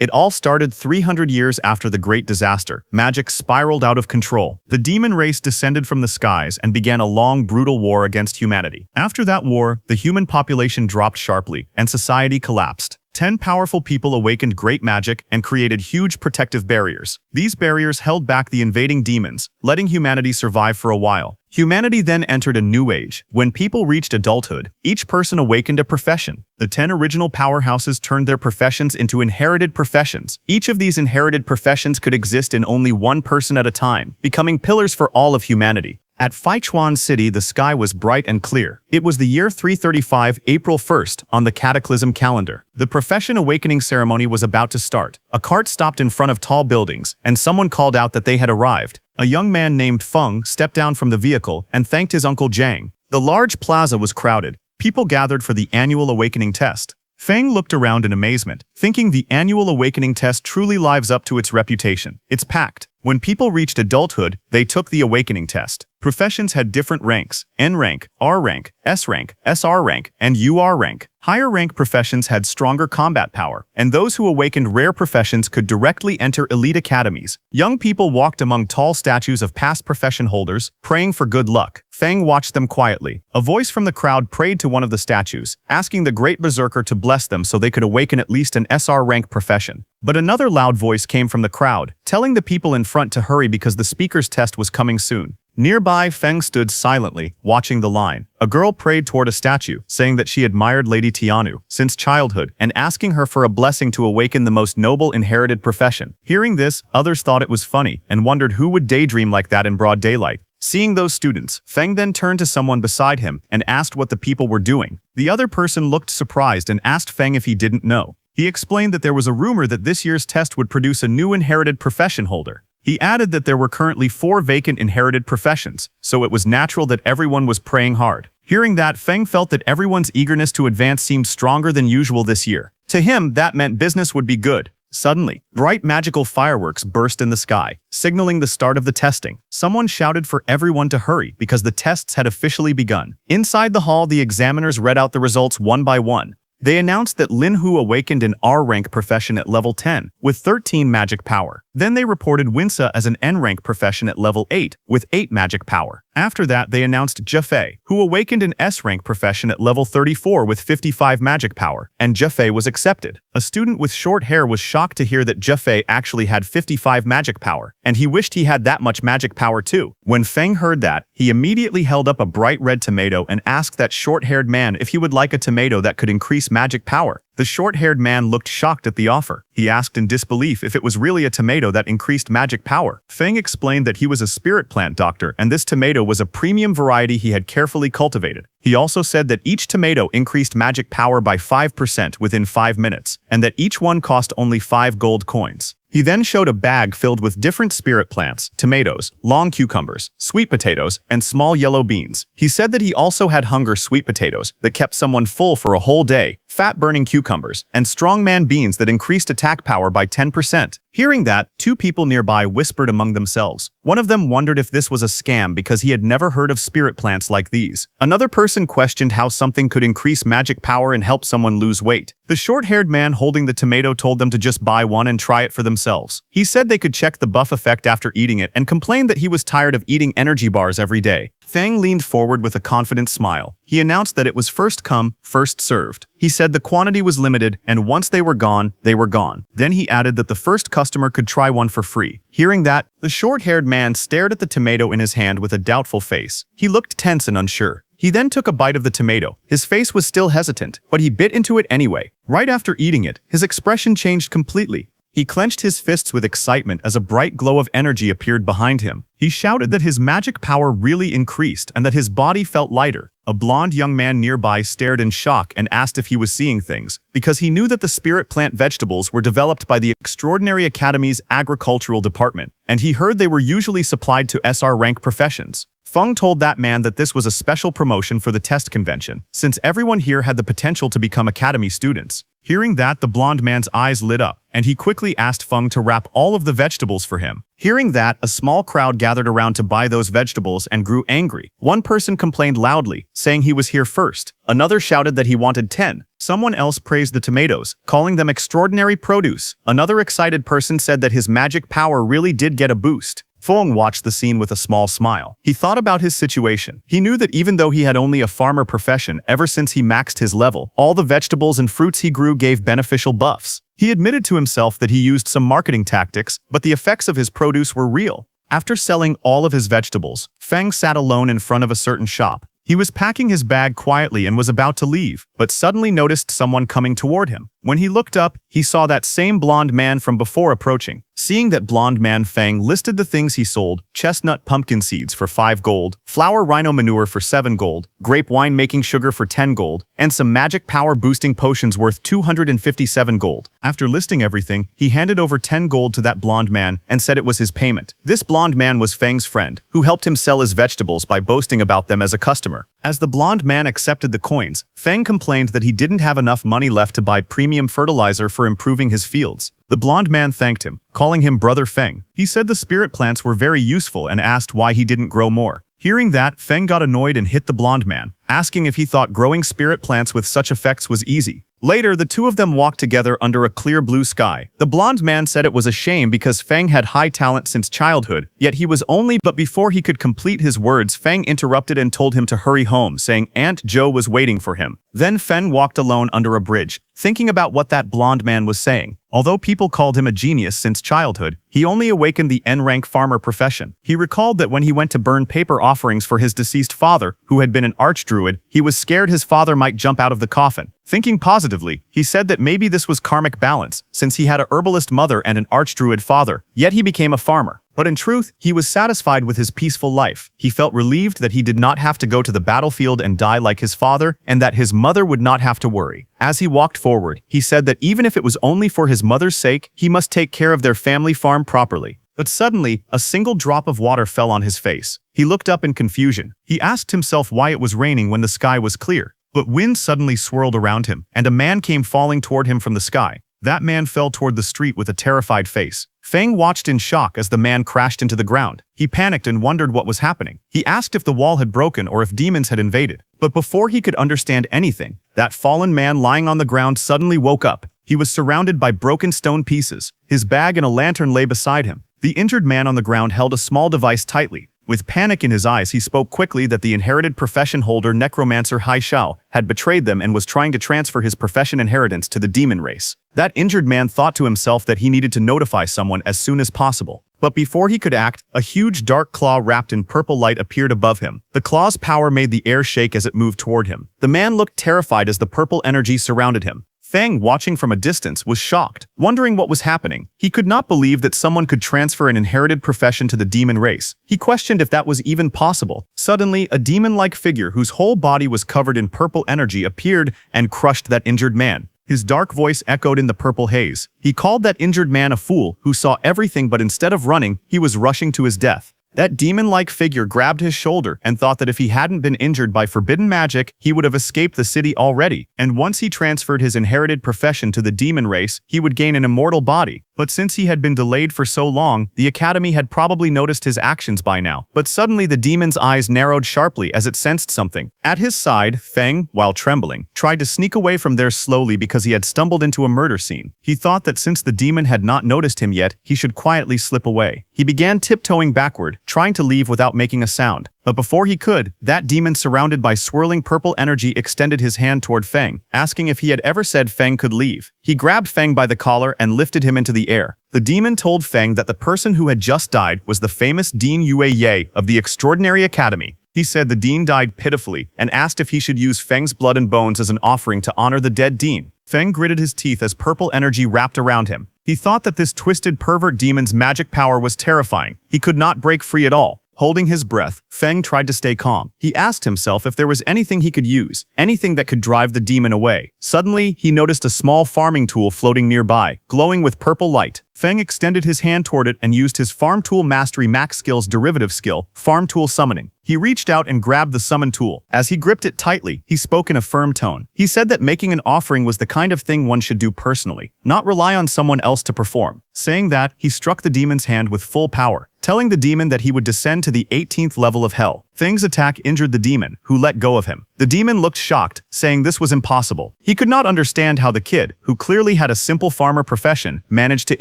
It all started 300 years after the Great Disaster. Magic spiraled out of control. The demon race descended from the skies and began a long, brutal war against humanity. After that war, the human population dropped sharply, and society collapsed. 10 powerful people awakened great magic and created huge protective barriers. These barriers held back the invading demons, letting humanity survive for a while. Humanity then entered a new age. When people reached adulthood, each person awakened a profession. The 10 original powerhouses turned their professions into inherited professions. Each of these inherited professions could exist in only one person at a time, becoming pillars for all of humanity. At Feichuan City, the sky was bright and clear. It was the year 335, April 1st, on the Cataclysm calendar. The profession awakening ceremony was about to start. A cart stopped in front of tall buildings, and someone called out that they had arrived. A young man named Feng stepped down from the vehicle and thanked his uncle Zhang. The large plaza was crowded. People gathered for the annual awakening test. Feng looked around in amazement, thinking the annual awakening test truly lives up to its reputation. It's packed. When people reached adulthood, they took the awakening test. Professions had different ranks: N rank, R rank, SR rank, and UR rank. Higher rank professions had stronger combat power, and those who awakened rare professions could directly enter elite academies. Young people walked among tall statues of past profession holders, praying for good luck. Feng watched them quietly. A voice from the crowd prayed to one of the statues, asking the great berserker to bless them so they could awaken at least an SR rank profession. But another loud voice came from the crowd, telling the people in front to hurry because the speaker's test was coming soon. Nearby, Feng stood silently, watching the line. A girl prayed toward a statue, saying that she admired Lady Tianu since childhood and asking her for a blessing to awaken the most noble inherited profession. Hearing this, others thought it was funny and wondered who would daydream like that in broad daylight. Seeing those students, Feng then turned to someone beside him and asked what the people were doing. The other person looked surprised and asked Feng if he didn't know. He explained that there was a rumor that this year's test would produce a new inherited profession holder. He added that there were currently 4 vacant inherited professions, so it was natural that everyone was praying hard. Hearing that, Feng felt that everyone's eagerness to advance seemed stronger than usual this year. To him, that meant business would be good. Suddenly, bright magical fireworks burst in the sky, signaling the start of the testing. Someone shouted for everyone to hurry because the tests had officially begun. Inside the hall, the examiners read out the results one by one. They announced that Lin Hu awakened an R-rank profession at level 10, with 13 magic power. Then they reported Winsa as an N-rank profession at level 8, with 8 magic power. After that, they announced Jefei, who awakened an S-rank profession at level 34 with 55 magic power, and Jefei was accepted. A student with short hair was shocked to hear that Jefei actually had 55 magic power, and he wished he had that much magic power too. When Feng heard that, he immediately held up a bright red tomato and asked that short-haired man if he would like a tomato that could increase magic power. The short-haired man looked shocked at the offer. He asked in disbelief if it was really a tomato that increased magic power. Feng explained that he was a spirit plant doctor and this tomato was a premium variety he had carefully cultivated. He also said that each tomato increased magic power by 5% within 5 minutes, and that each one cost only 5 gold coins. He then showed a bag filled with different spirit plants, tomatoes, long cucumbers, sweet potatoes, and small yellow beans. He said that he also had hunger sweet potatoes that kept someone full for a whole day, fat-burning cucumbers, and strongman beans that increased attack power by 10%. Hearing that, 2 people nearby whispered among themselves. One of them wondered if this was a scam because he had never heard of spirit plants like these. Another person questioned how something could increase magic power and help someone lose weight. The short-haired man holding the tomato told them to just buy one and try it for themselves. He said they could check the buff effect after eating it and complained that he was tired of eating energy bars every day. Feng leaned forward with a confident smile. He announced that it was first come, first served. He said the quantity was limited, and once they were gone, they were gone. Then he added that the first customer could try one for free. Hearing that, the short-haired man stared at the tomato in his hand with a doubtful face. He looked tense and unsure. He then took a bite of the tomato. His face was still hesitant, but he bit into it anyway. Right after eating it, his expression changed completely. He clenched his fists with excitement as a bright glow of energy appeared behind him. He shouted that his magic power really increased and that his body felt lighter. A blonde young man nearby stared in shock and asked if he was seeing things, because he knew that the spirit plant vegetables were developed by the Extraordinary Academy's agricultural department, and he heard they were usually supplied to SR rank professions. Feng told that man that this was a special promotion for the test convention, since everyone here had the potential to become academy students. Hearing that, the blonde man's eyes lit up, and he quickly asked Feng to wrap all of the vegetables for him. Hearing that, a small crowd gathered around to buy those vegetables and grew angry. One person complained loudly, saying he was here first. Another shouted that he wanted 10. Someone else praised the tomatoes, calling them extraordinary produce. Another excited person said that his magic power really did get a boost. Feng watched the scene with a small smile. He thought about his situation. He knew that even though he had only a farmer profession ever since he maxed his level, all the vegetables and fruits he grew gave beneficial buffs. He admitted to himself that he used some marketing tactics, but the effects of his produce were real. After selling all of his vegetables, Feng sat alone in front of a certain shop. He was packing his bag quietly and was about to leave, but suddenly noticed someone coming toward him. When he looked up, he saw that same blonde man from before approaching. Seeing that blonde man, Feng listed the things he sold: chestnut pumpkin seeds for 5 gold, flour rhino manure for 7 gold, grape wine making sugar for 10 gold, and some magic power boosting potions worth 257 gold. After listing everything, he handed over 10 gold to that blonde man and said it was his payment. This blonde man was Feng's friend, who helped him sell his vegetables by boasting about them as a customer. As the blonde man accepted the coins, Feng complained that he didn't have enough money left to buy premium fertilizer for improving his fields. The blonde man thanked him, calling him Brother Feng. He said the spirit plants were very useful and asked why he didn't grow more. Hearing that, Feng got annoyed and hit the blonde man, asking if he thought growing spirit plants with such effects was easy. Later, the two of them walked together under a clear blue sky. The blonde man said it was a shame because Feng had high talent since childhood, yet he was only— But before he could complete his words, Feng interrupted and told him to hurry home, saying Aunt Joe was waiting for him. Then Feng walked alone under a bridge, thinking about what that blonde man was saying. Although people called him a genius since childhood, he only awakened the N-rank farmer profession. He recalled that when he went to burn paper offerings for his deceased father, who had been an archdruid, he was scared his father might jump out of the coffin. Thinking positively, he said that maybe this was karmic balance, since he had a herbalist mother and an archdruid father, yet he became a farmer. But in truth, he was satisfied with his peaceful life. He felt relieved that he did not have to go to the battlefield and die like his father, and that his mother would not have to worry. As he walked forward, he said that even if it was only for his mother's sake, he must take care of their family farm properly. But suddenly, a single drop of water fell on his face. He looked up in confusion. He asked himself why it was raining when the sky was clear. But wind suddenly swirled around him, and a man came falling toward him from the sky. That man fell toward the street with a terrified face. Feng watched in shock as the man crashed into the ground. He panicked and wondered what was happening. He asked if the wall had broken or if demons had invaded. But before he could understand anything, that fallen man lying on the ground suddenly woke up. He was surrounded by broken stone pieces. His bag and a lantern lay beside him. The injured man on the ground held a small device tightly. With panic in his eyes, he spoke quickly that the inherited profession holder Necromancer Hai Shao had betrayed them and was trying to transfer his profession inheritance to the demon race. That injured man thought to himself that he needed to notify someone as soon as possible. But before he could act, a huge dark claw wrapped in purple light appeared above him. The claw's power made the air shake as it moved toward him. The man looked terrified as the purple energy surrounded him. Feng, watching from a distance, was shocked, wondering what was happening. He could not believe that someone could transfer an inherited profession to the demon race. He questioned if that was even possible. Suddenly, a demon-like figure whose whole body was covered in purple energy appeared and crushed that injured man. His dark voice echoed in the purple haze. He called that injured man a fool who saw everything, but instead of running, he was rushing to his death. That demon-like figure grabbed his shoulder and thought that if he hadn't been injured by forbidden magic, he would have escaped the city already. And once he transferred his inherited profession to the demon race, he would gain an immortal body. But since he had been delayed for so long, the academy had probably noticed his actions by now. But suddenly the demon's eyes narrowed sharply as it sensed something. At his side, Feng, while trembling, tried to sneak away from there slowly because he had stumbled into a murder scene. He thought that since the demon had not noticed him yet, he should quietly slip away. He began tiptoeing backward, trying to leave without making a sound. But before he could, that demon surrounded by swirling purple energy extended his hand toward Feng, asking if he had ever said Feng could leave. He grabbed Feng by the collar and lifted him into the air. The demon told Feng that the person who had just died was the famous Dean Yue Ye of the Extraordinary Academy. He said the dean died pitifully and asked if he should use Feng's blood and bones as an offering to honor the dead dean. Feng gritted his teeth as purple energy wrapped around him. He thought that this twisted pervert demon's magic power was terrifying. He could not break free at all. Holding his breath, Feng tried to stay calm. He asked himself if there was anything he could use, anything that could drive the demon away. Suddenly, he noticed a small farming tool floating nearby, glowing with purple light. Feng extended his hand toward it and used his Farm Tool Mastery Max Skill's derivative skill, Farm Tool Summoning. He reached out and grabbed the summon tool. As he gripped it tightly, he spoke in a firm tone. He said that making an offering was the kind of thing one should do personally, not rely on someone else to perform. Saying that, he struck the demon's hand with full power, telling the demon that he would descend to the 18th level of hell. Feng's attack injured the demon, who let go of him. The demon looked shocked, saying this was impossible. He could not understand how the kid, who clearly had a simple farmer profession, managed to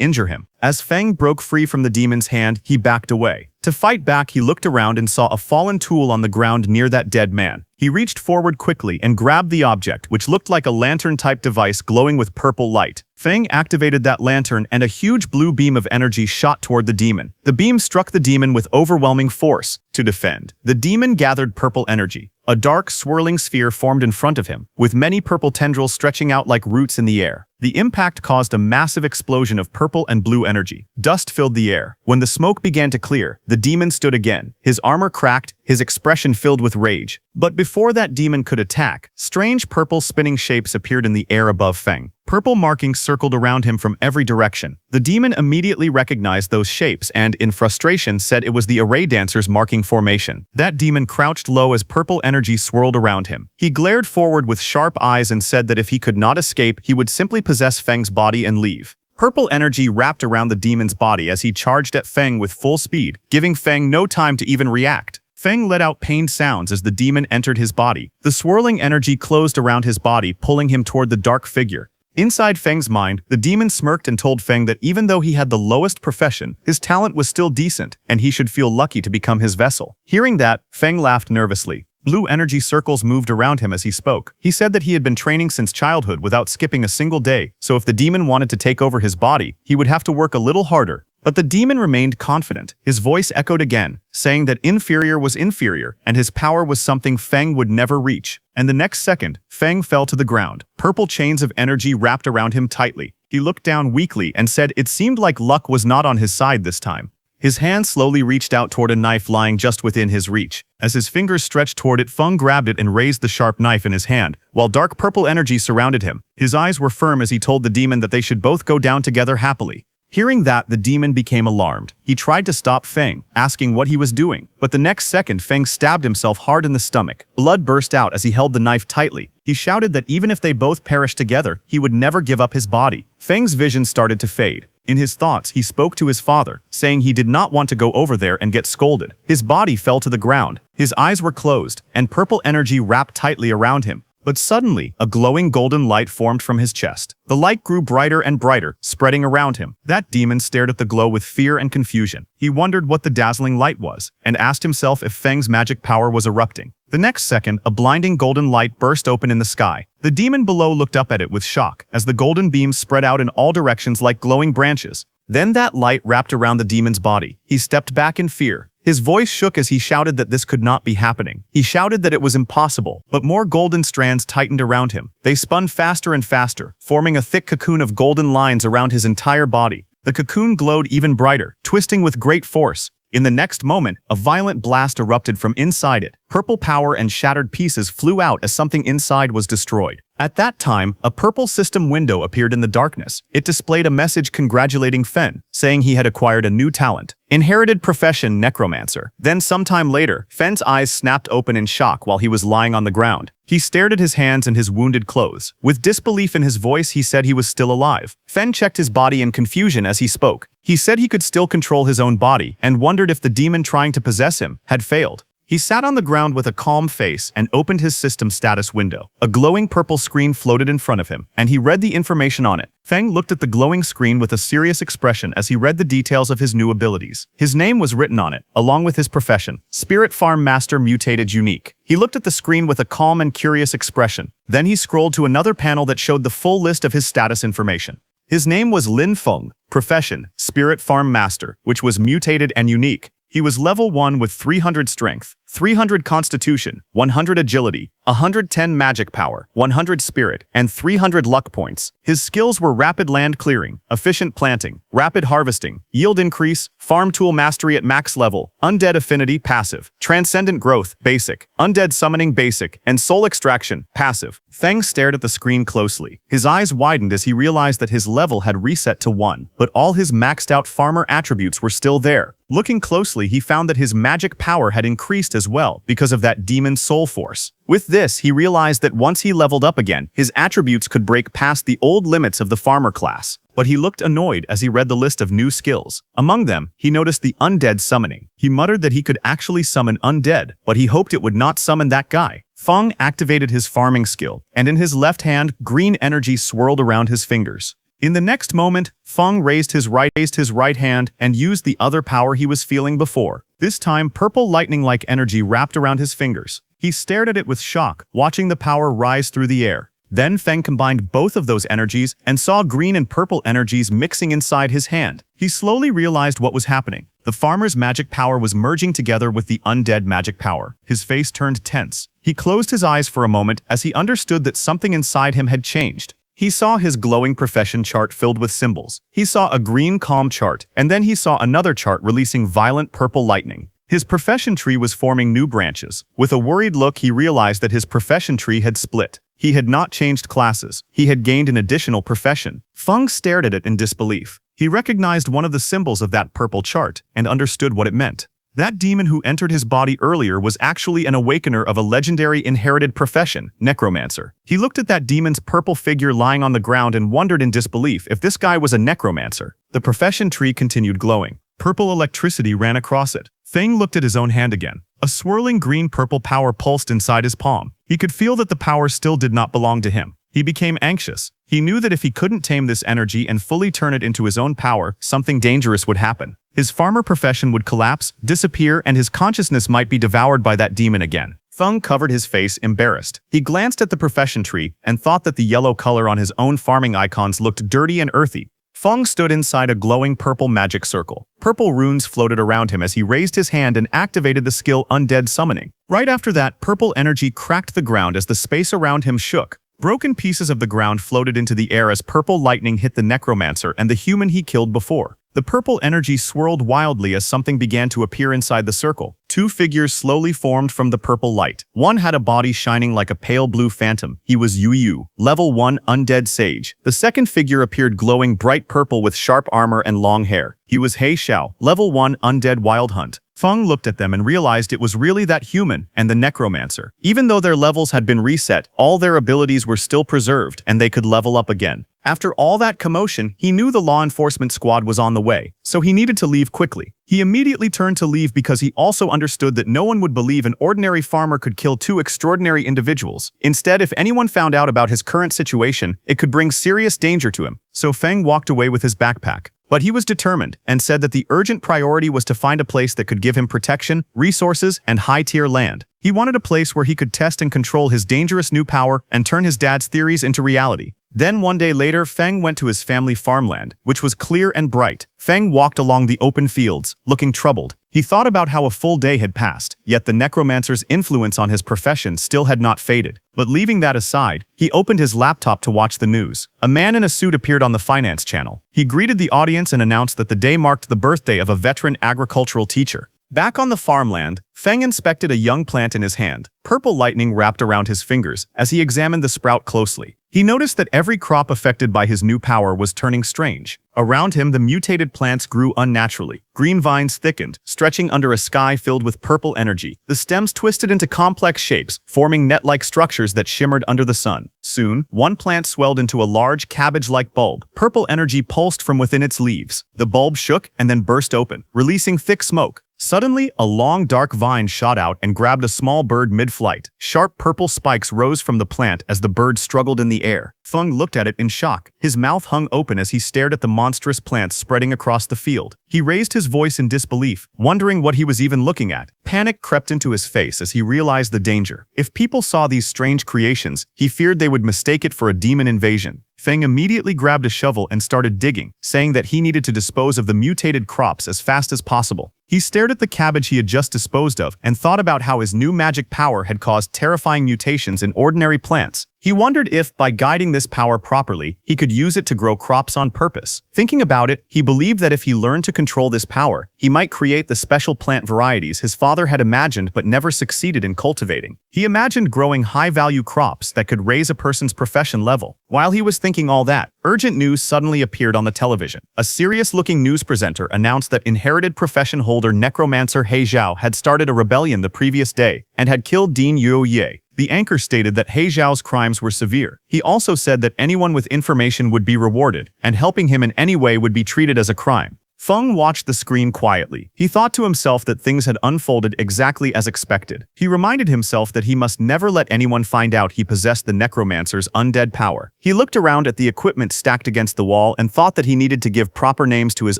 injure him. As Feng broke free from the demon's hand, he backed away. To fight back, he looked around and saw a fallen tool on the ground near that dead man. He reached forward quickly and grabbed the object, which looked like a lantern-type device glowing with purple light. Feng activated that lantern and a huge blue beam of energy shot toward the demon. The beam struck the demon with overwhelming force. To defend, the demon gathered purple energy. A dark, swirling sphere formed in front of him, with many purple tendrils stretching out like roots in the air. The impact caused a massive explosion of purple and blue energy. Dust filled the air. When the smoke began to clear, the demon stood again. His armor cracked, his expression filled with rage. But before that demon could attack, strange purple spinning shapes appeared in the air above Feng. Purple markings circled around him from every direction. The demon immediately recognized those shapes and, in frustration, said it was the array dancers marking formation. That demon crouched low as purple energy swirled around him. He glared forward with sharp eyes and said that if he could not escape, he would simply possess Feng's body and leave. Purple energy wrapped around the demon's body as he charged at Feng with full speed, giving Feng no time to even react. Feng let out pained sounds as the demon entered his body. The swirling energy closed around his body, pulling him toward the dark figure. Inside Feng's mind, the demon smirked and told Feng that even though he had the lowest profession, his talent was still decent, and he should feel lucky to become his vessel. Hearing that, Feng laughed nervously. Blue energy circles moved around him as he spoke. He said that he had been training since childhood without skipping a single day, so if the demon wanted to take over his body, he would have to work a little harder. But the demon remained confident. His voice echoed again, saying that inferior was inferior, and his power was something Feng would never reach. And the next second, Feng fell to the ground. Purple chains of energy wrapped around him tightly. He looked down weakly and said it seemed like luck was not on his side this time. His hand slowly reached out toward a knife lying just within his reach. As his fingers stretched toward it, Feng grabbed it and raised the sharp knife in his hand, while dark purple energy surrounded him. His eyes were firm as he told the demon that they should both go down together happily. Hearing that, the demon became alarmed. He tried to stop Feng, asking what he was doing, but the next second Feng stabbed himself hard in the stomach. Blood burst out as he held the knife tightly. He shouted that even if they both perished together, he would never give up his body. Feng's vision started to fade. In his thoughts, he spoke to his father, saying he did not want to go over there and get scolded. His body fell to the ground. His eyes were closed, and purple energy wrapped tightly around him. But suddenly, a glowing golden light formed from his chest. The light grew brighter and brighter, spreading around him. That demon stared at the glow with fear and confusion. He wondered what the dazzling light was, and asked himself if Feng's magic power was erupting. The next second, a blinding golden light burst open in the sky. The demon below looked up at it with shock, as the golden beams spread out in all directions like glowing branches. Then that light wrapped around the demon's body. He stepped back in fear. His voice shook as he shouted that this could not be happening. He shouted that it was impossible, but more golden strands tightened around him. They spun faster and faster, forming a thick cocoon of golden lines around his entire body. The cocoon glowed even brighter, twisting with great force. In the next moment, a violent blast erupted from inside it. Purple power and shattered pieces flew out as something inside was destroyed. At that time, a purple system window appeared in the darkness. It displayed a message congratulating Fen, saying he had acquired a new talent. Inherited profession, Necromancer. Then sometime later, Fen's eyes snapped open in shock while he was lying on the ground. He stared at his hands and his wounded clothes. With disbelief in his voice, he said he was still alive. Fen checked his body in confusion as he spoke. He said he could still control his own body and wondered if the demon trying to possess him had failed. He sat on the ground with a calm face and opened his system status window. A glowing purple screen floated in front of him, and he read the information on it. Feng looked at the glowing screen with a serious expression as he read the details of his new abilities. His name was written on it, along with his profession, Spirit Farm Master Mutated Unique. He looked at the screen with a calm and curious expression. Then he scrolled to another panel that showed the full list of his status information. His name was Lin Feng, profession, Spirit Farm Master, which was mutated and unique. He was level 1 with 300 strength, 300 constitution, 100 agility, 110 magic power, 100 spirit, and 300 luck points. His skills were rapid land clearing, efficient planting, rapid harvesting, yield increase, farm tool mastery at max level, undead affinity passive, transcendent growth basic, undead summoning basic, and soul extraction passive. Feng stared at the screen closely. His eyes widened as he realized that his level had reset to 1, but all his maxed out farmer attributes were still there. Looking closely, he found that his magic power had increased as well because of that demon soul force. With this, he realized that once he leveled up again, his attributes could break past the old limits of the farmer class. But he looked annoyed as he read the list of new skills. Among them, he noticed the undead summoning. He muttered that he could actually summon undead, but he hoped it would not summon that guy. Feng activated his farming skill, and in his left hand, green energy swirled around his fingers. In the next moment, Feng raised his right hand and used the other power he was feeling before. This time, purple lightning-like energy wrapped around his fingers. He stared at it with shock, watching the power rise through the air. Then Feng combined both of those energies and saw green and purple energies mixing inside his hand. He slowly realized what was happening. The farmer's magic power was merging together with the undead magic power. His face turned tense. He closed his eyes for a moment as he understood that something inside him had changed. He saw his glowing profession chart filled with symbols. He saw a green calm chart, and then he saw another chart releasing violent purple lightning. His profession tree was forming new branches. With a worried look, he realized that his profession tree had split. He had not changed classes. He had gained an additional profession. Feng stared at it in disbelief. He recognized one of the symbols of that purple chart and understood what it meant. That demon who entered his body earlier was actually an awakener of a legendary inherited profession, Necromancer. He looked at that demon's purple figure lying on the ground and wondered in disbelief if this guy was a Necromancer. The profession tree continued glowing. Purple electricity ran across it. Feng looked at his own hand again. A swirling green-purple power pulsed inside his palm. He could feel that the power still did not belong to him. He became anxious. He knew that if he couldn't tame this energy and fully turn it into his own power, something dangerous would happen. His farmer profession would collapse, disappear, and his consciousness might be devoured by that demon again. Feng covered his face, embarrassed. He glanced at the profession tree and thought that the yellow color on his own farming icons looked dirty and earthy. Feng stood inside a glowing purple magic circle. Purple runes floated around him as he raised his hand and activated the skill Undead Summoning. Right after that, purple energy cracked the ground as the space around him shook. Broken pieces of the ground floated into the air as purple lightning hit the Necromancer and the human he killed before. The purple energy swirled wildly as something began to appear inside the circle. Two figures slowly formed from the purple light. One had a body shining like a pale blue phantom. He was Yu, level 1 undead sage. The second figure appeared glowing bright purple with sharp armor and long hair. He was He Xiao, level 1 undead wild hunt. Feng looked at them and realized it was really that human and the Necromancer. Even though their levels had been reset, all their abilities were still preserved and they could level up again. After all that commotion, he knew the law enforcement squad was on the way, so he needed to leave quickly. He immediately turned to leave because he also understood that no one would believe an ordinary farmer could kill two extraordinary individuals. Instead, if anyone found out about his current situation, it could bring serious danger to him. So Feng walked away with his backpack. But he was determined and said that the urgent priority was to find a place that could give him protection, resources, and high-tier land. He wanted a place where he could test and control his dangerous new power and turn his dad's theories into reality. Then one day later, Feng went to his family farmland, which was clear and bright. Feng walked along the open fields, looking troubled. He thought about how a full day had passed, yet the Necromancer's influence on his profession still had not faded. But leaving that aside, he opened his laptop to watch the news. A man in a suit appeared on the finance channel. He greeted the audience and announced that the day marked the birthday of a veteran agricultural teacher. Back on the farmland, Feng inspected a young plant in his hand. Purple lightning wrapped around his fingers as he examined the sprout closely. He noticed that every crop affected by his new power was turning strange. Around him, the mutated plants grew unnaturally. Green vines thickened, stretching under a sky filled with purple energy. The stems twisted into complex shapes, forming net-like structures that shimmered under the sun. Soon, one plant swelled into a large cabbage-like bulb. Purple energy pulsed from within its leaves. The bulb shook and then burst open, releasing thick smoke. Suddenly, a long dark vine shot out and grabbed a small bird mid-flight. Sharp purple spikes rose from the plant as the bird struggled in the air. Feng looked at it in shock. His mouth hung open as he stared at the monstrous plants spreading across the field. He raised his voice in disbelief, wondering what he was even looking at. Panic crept into his face as he realized the danger. If people saw these strange creations, he feared they would mistake it for a demon invasion. Feng immediately grabbed a shovel and started digging, saying that he needed to dispose of the mutated crops as fast as possible. He stared at the cabbage he had just disposed of and thought about how his new magic power had caused terrifying mutations in ordinary plants. He wondered if, by guiding this power properly, he could use it to grow crops on purpose. Thinking about it, he believed that if he learned to control this power, he might create the special plant varieties his father had imagined but never succeeded in cultivating. He imagined growing high-value crops that could raise a person's profession level. While he was thinking all that, urgent news suddenly appeared on the television. A serious-looking news presenter announced that inherited profession holder Necromancer He Zhao had started a rebellion the previous day and had killed Dean Yuoye. The anchor stated that He Zhao's crimes were severe. He also said that anyone with information would be rewarded, and helping him in any way would be treated as a crime. Feng watched the screen quietly. He thought to himself that things had unfolded exactly as expected. He reminded himself that he must never let anyone find out he possessed the Necromancer's undead power. He looked around at the equipment stacked against the wall and thought that he needed to give proper names to his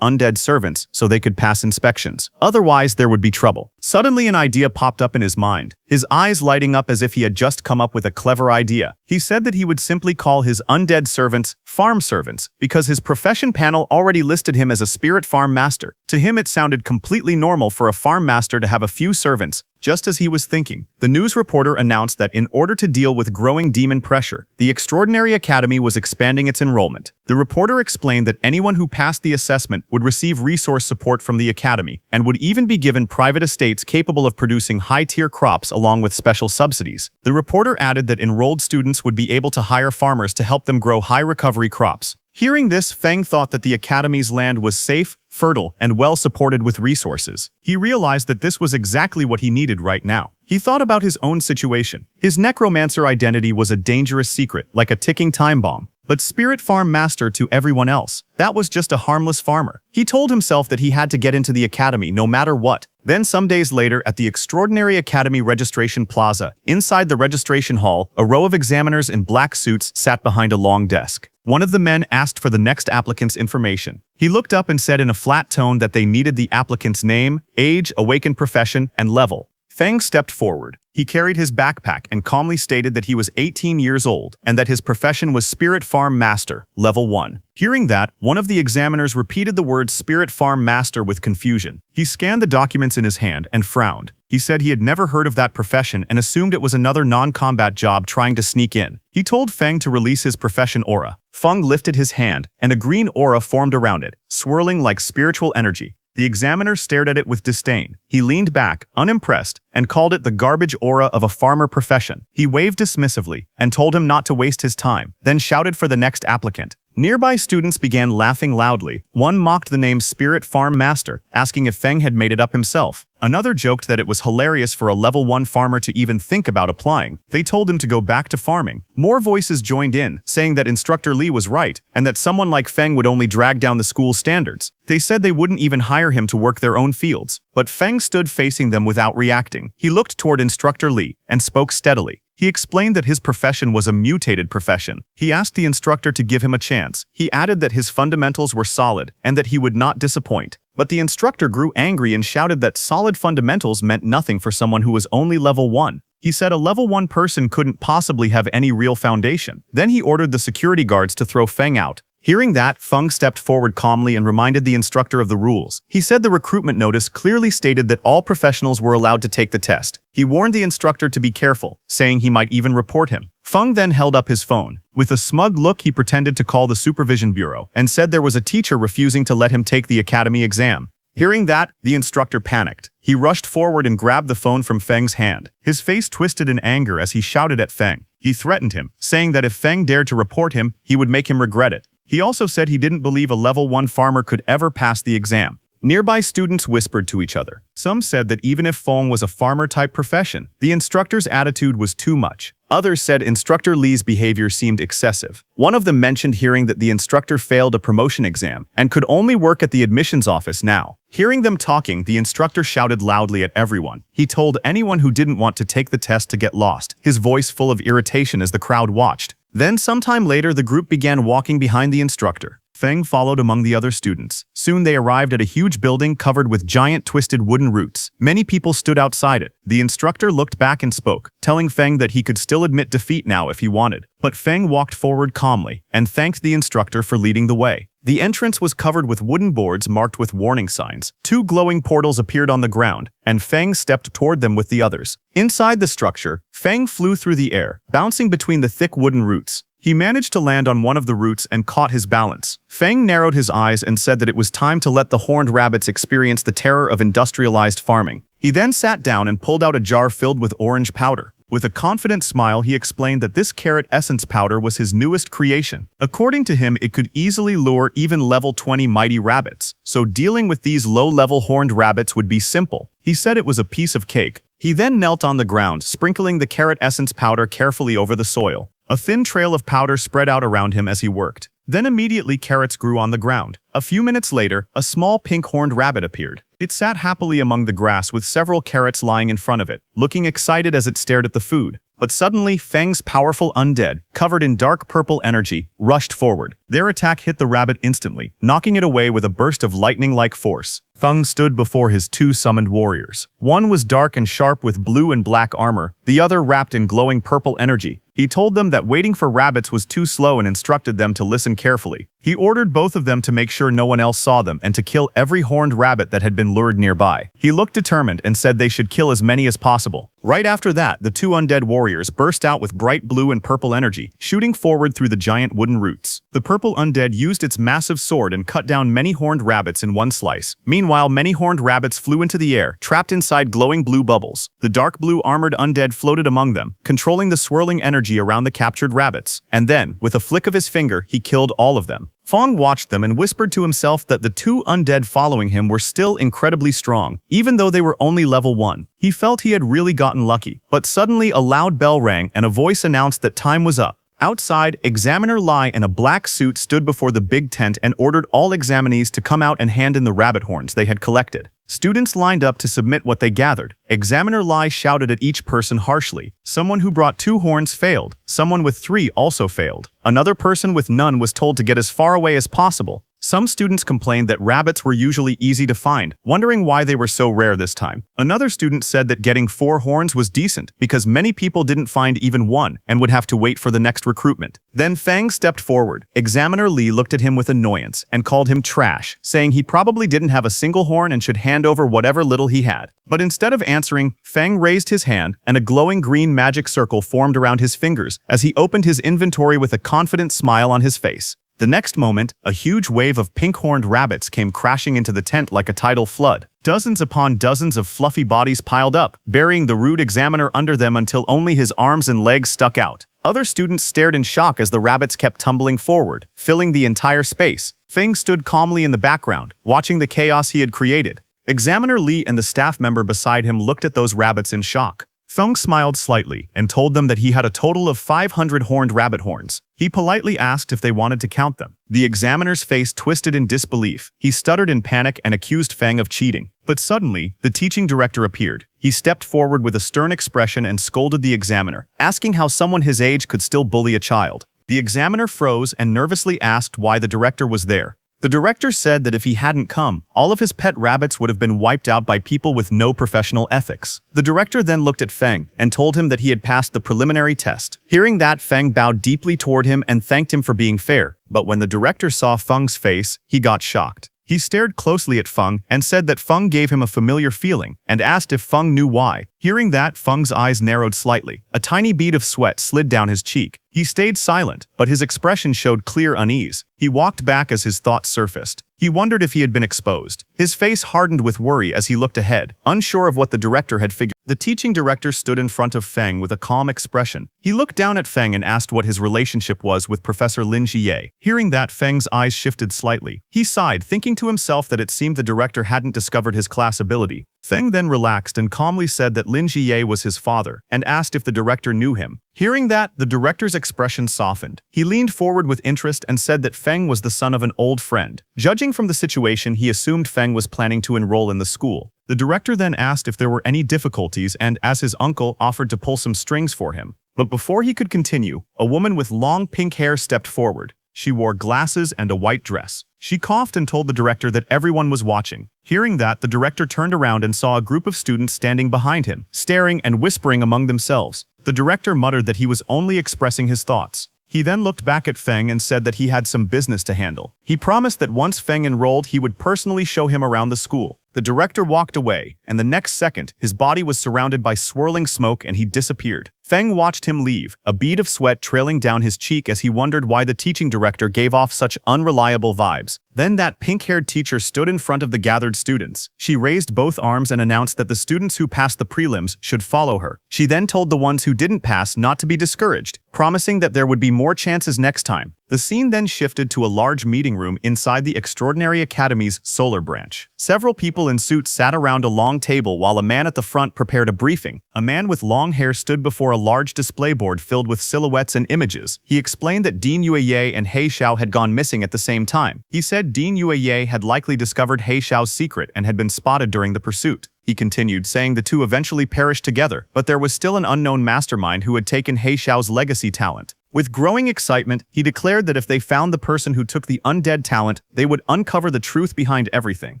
undead servants so they could pass inspections. Otherwise, there would be trouble. Suddenly, an idea popped up in his mind, his eyes lighting up as if he had just come up with a clever idea. He said that he would simply call his undead servants farm servants because his profession panel already listed him as a spirit farm master. To him, it sounded completely normal for a farm master to have a few servants. Just as he was thinking, the news reporter announced that in order to deal with growing demon pressure, the Extraordinary Academy was expanding its enrollment. The reporter explained that anyone who passed the assessment would receive resource support from the Academy and would even be given private estates capable of producing high-tier crops along with special subsidies. The reporter added that enrolled students would be able to hire farmers to help them grow high-recovery crops. Hearing this, Feng thought that the Academy's land was safe, fertile, and well supported with resources. He realized that this was exactly what he needed right now. He thought about his own situation. His necromancer identity was a dangerous secret, like a ticking time bomb. But Spirit Farm Master to everyone else, that was just a harmless farmer. He told himself that he had to get into the academy no matter what. Then some days later, at the Extraordinary Academy Registration Plaza, inside the registration hall, a row of examiners in black suits sat behind a long desk. One of the men asked for the next applicant's information. He looked up and said in a flat tone that they needed the applicant's name, age, awakened profession, and level. Feng stepped forward. He carried his backpack and calmly stated that he was 18 years old and that his profession was Spirit Farm Master, Level 1. Hearing that, one of the examiners repeated the word Spirit Farm Master with confusion. He scanned the documents in his hand and frowned. He said he had never heard of that profession and assumed it was another non-combat job trying to sneak in. He told Feng to release his profession aura. Feng lifted his hand, and a green aura formed around it, swirling like spiritual energy. The examiner stared at it with disdain. He leaned back, unimpressed, and called it the garbage aura of a farmer profession. He waved dismissively and told him not to waste his time, then shouted for the next applicant. Nearby students began laughing loudly. One mocked the name Spirit Farm Master, asking if Feng had made it up himself. Another joked that it was hilarious for a level 1 farmer to even think about applying. They told him to go back to farming. More voices joined in, saying that Instructor Lee was right, and that someone like Feng would only drag down the school's standards. They said they wouldn't even hire him to work their own fields. But Feng stood facing them without reacting. He looked toward Instructor Lee and spoke steadily. He explained that his profession was a mutated profession. He asked the instructor to give him a chance. He added that his fundamentals were solid and that he would not disappoint. But the instructor grew angry and shouted that solid fundamentals meant nothing for someone who was only level 1. He said a level 1 person couldn't possibly have any real foundation. Then he ordered the security guards to throw Feng out. Hearing that, Feng stepped forward calmly and reminded the instructor of the rules. He said the recruitment notice clearly stated that all professionals were allowed to take the test. He warned the instructor to be careful, saying he might even report him. Feng then held up his phone. With a smug look, he pretended to call the supervision bureau and said there was a teacher refusing to let him take the academy exam. Hearing that, the instructor panicked. He rushed forward and grabbed the phone from Feng's hand. His face twisted in anger as he shouted at Feng. He threatened him, saying that if Feng dared to report him, he would make him regret it. He also said he didn't believe a level 1 farmer could ever pass the exam. Nearby students whispered to each other. Some said that even if Feng was a farmer-type profession, the instructor's attitude was too much. Others said Instructor Lee's behavior seemed excessive. One of them mentioned hearing that the instructor failed a promotion exam and could only work at the admissions office now. Hearing them talking, the instructor shouted loudly at everyone. He told anyone who didn't want to take the test to get lost, his voice full of irritation as the crowd watched. Then sometime later, the group began walking behind the instructor. Feng followed among the other students. Soon they arrived at a huge building covered with giant twisted wooden roots. Many people stood outside it. The instructor looked back and spoke, telling Feng that he could still admit defeat now if he wanted. But Feng walked forward calmly and thanked the instructor for leading the way. The entrance was covered with wooden boards marked with warning signs. Two glowing portals appeared on the ground, and Feng stepped toward them with the others. Inside the structure, Feng flew through the air, bouncing between the thick wooden roots. He managed to land on one of the roots and caught his balance. Feng narrowed his eyes and said that it was time to let the horned rabbits experience the terror of industrialized farming. He then sat down and pulled out a jar filled with orange powder. With a confident smile, he explained that this carrot essence powder was his newest creation. According to him, it could easily lure even level 20 mighty rabbits, so dealing with these low-level horned rabbits would be simple. He said it was a piece of cake. He then knelt on the ground, sprinkling the carrot essence powder carefully over the soil. A thin trail of powder spread out around him as he worked. Then immediately carrots grew on the ground. A few minutes later, a small pink-horned rabbit appeared. It sat happily among the grass with several carrots lying in front of it, looking excited as it stared at the food. But suddenly, Feng's powerful undead, covered in dark purple energy, rushed forward. Their attack hit the rabbit instantly, knocking it away with a burst of lightning-like force. Feng stood before his two summoned warriors. One was dark and sharp with blue and black armor, the other wrapped in glowing purple energy. He told them that waiting for rabbits was too slow and instructed them to listen carefully. He ordered both of them to make sure no one else saw them and to kill every horned rabbit that had been lured nearby. He looked determined and said they should kill as many as possible. Right after that, the two undead warriors burst out with bright blue and purple energy, shooting forward through the giant wooden roots. The purple undead used its massive sword and cut down many horned rabbits in one slice. Meanwhile, many horned rabbits flew into the air, trapped inside glowing blue bubbles. The dark blue armored undead floated among them, controlling the swirling energy around the captured rabbits. And then, with a flick of his finger, he killed all of them. Feng watched them and whispered to himself that the two undead following him were still incredibly strong, even though they were only level 1. He felt he had really gotten lucky. But suddenly a loud bell rang and a voice announced that time was up. Outside, Examiner Lai in a black suit stood before the big tent and ordered all examinees to come out and hand in the rabbit horns they had collected. Students lined up to submit what they gathered. Examiner Lai shouted at each person harshly. Someone who brought 2 horns failed. Someone with 3 also failed. Another person with none was told to get as far away as possible. Some students complained that rabbits were usually easy to find, wondering why they were so rare this time. Another student said that getting 4 horns was decent because many people didn't find even one and would have to wait for the next recruitment. Then Feng stepped forward. Examiner Li looked at him with annoyance and called him trash, saying he probably didn't have a single horn and should hand over whatever little he had. But instead of answering, Feng raised his hand and a glowing green magic circle formed around his fingers as he opened his inventory with a confident smile on his face. The next moment, a huge wave of pink-horned rabbits came crashing into the tent like a tidal flood. Dozens upon dozens of fluffy bodies piled up, burying the rude examiner under them until only his arms and legs stuck out. Other students stared in shock as the rabbits kept tumbling forward, filling the entire space. Feng stood calmly in the background, watching the chaos he had created. Examiner Li and the staff member beside him looked at those rabbits in shock. Feng smiled slightly and told them that he had a total of 500 horned rabbit horns. He politely asked if they wanted to count them. The examiner's face twisted in disbelief. He stuttered in panic and accused Feng of cheating. But suddenly, the teaching director appeared. He stepped forward with a stern expression and scolded the examiner, asking how someone his age could still bully a child. The examiner froze and nervously asked why the director was there. The director said that if he hadn't come, all of his pet rabbits would have been wiped out by people with no professional ethics. The director then looked at Feng and told him that he had passed the preliminary test. Hearing that, Feng bowed deeply toward him and thanked him for being fair. But when the director saw Feng's face, he got shocked. He stared closely at Feng and said that Feng gave him a familiar feeling and asked if Feng knew why. Hearing that, Feng's eyes narrowed slightly. A tiny bead of sweat slid down his cheek. He stayed silent, but his expression showed clear unease. He walked back as his thoughts surfaced. He wondered if he had been exposed. His face hardened with worry as he looked ahead, unsure of what the director had figured. The teaching director stood in front of Feng with a calm expression. He looked down at Feng and asked what his relationship was with Professor Lin Jie. Hearing that, Feng's eyes shifted slightly. He sighed, thinking to himself that it seemed the director hadn't discovered his class ability. Feng then relaxed and calmly said that Lin Jie was his father, and asked if the director knew him. Hearing that, the director's expression softened. He leaned forward with interest and said that Feng was the son of an old friend. Judging from the situation, he assumed Feng was planning to enroll in the school. The director then asked if there were any difficulties and, as his uncle, offered to pull some strings for him. But before he could continue, a woman with long pink hair stepped forward. She wore glasses and a white dress. She coughed and told the director that everyone was watching. Hearing that, the director turned around and saw a group of students standing behind him, staring and whispering among themselves. The director muttered that he was only expressing his thoughts. He then looked back at Feng and said that he had some business to handle. He promised that once Feng enrolled, he would personally show him around the school. The director walked away, and the next second, his body was surrounded by swirling smoke and he disappeared. Feng watched him leave, a bead of sweat trailing down his cheek as he wondered why the teaching director gave off such unreliable vibes. Then that pink-haired teacher stood in front of the gathered students. She raised both arms and announced that the students who passed the prelims should follow her. She then told the ones who didn't pass not to be discouraged, promising that there would be more chances next time. The scene then shifted to a large meeting room inside the Extraordinary Academy's solar branch. Several people in suits sat around a long table while a man at the front prepared a briefing. A man with long hair stood before a large display board filled with silhouettes and images. He explained that Dean Yueye and He Xiao had gone missing at the same time. He said Dean Yueye had likely discovered He Xiao's secret and had been spotted during the pursuit. He continued, saying the two eventually perished together, but there was still an unknown mastermind who had taken He Xiao's legacy talent. With growing excitement, he declared that if they found the person who took the undead talent, they would uncover the truth behind everything.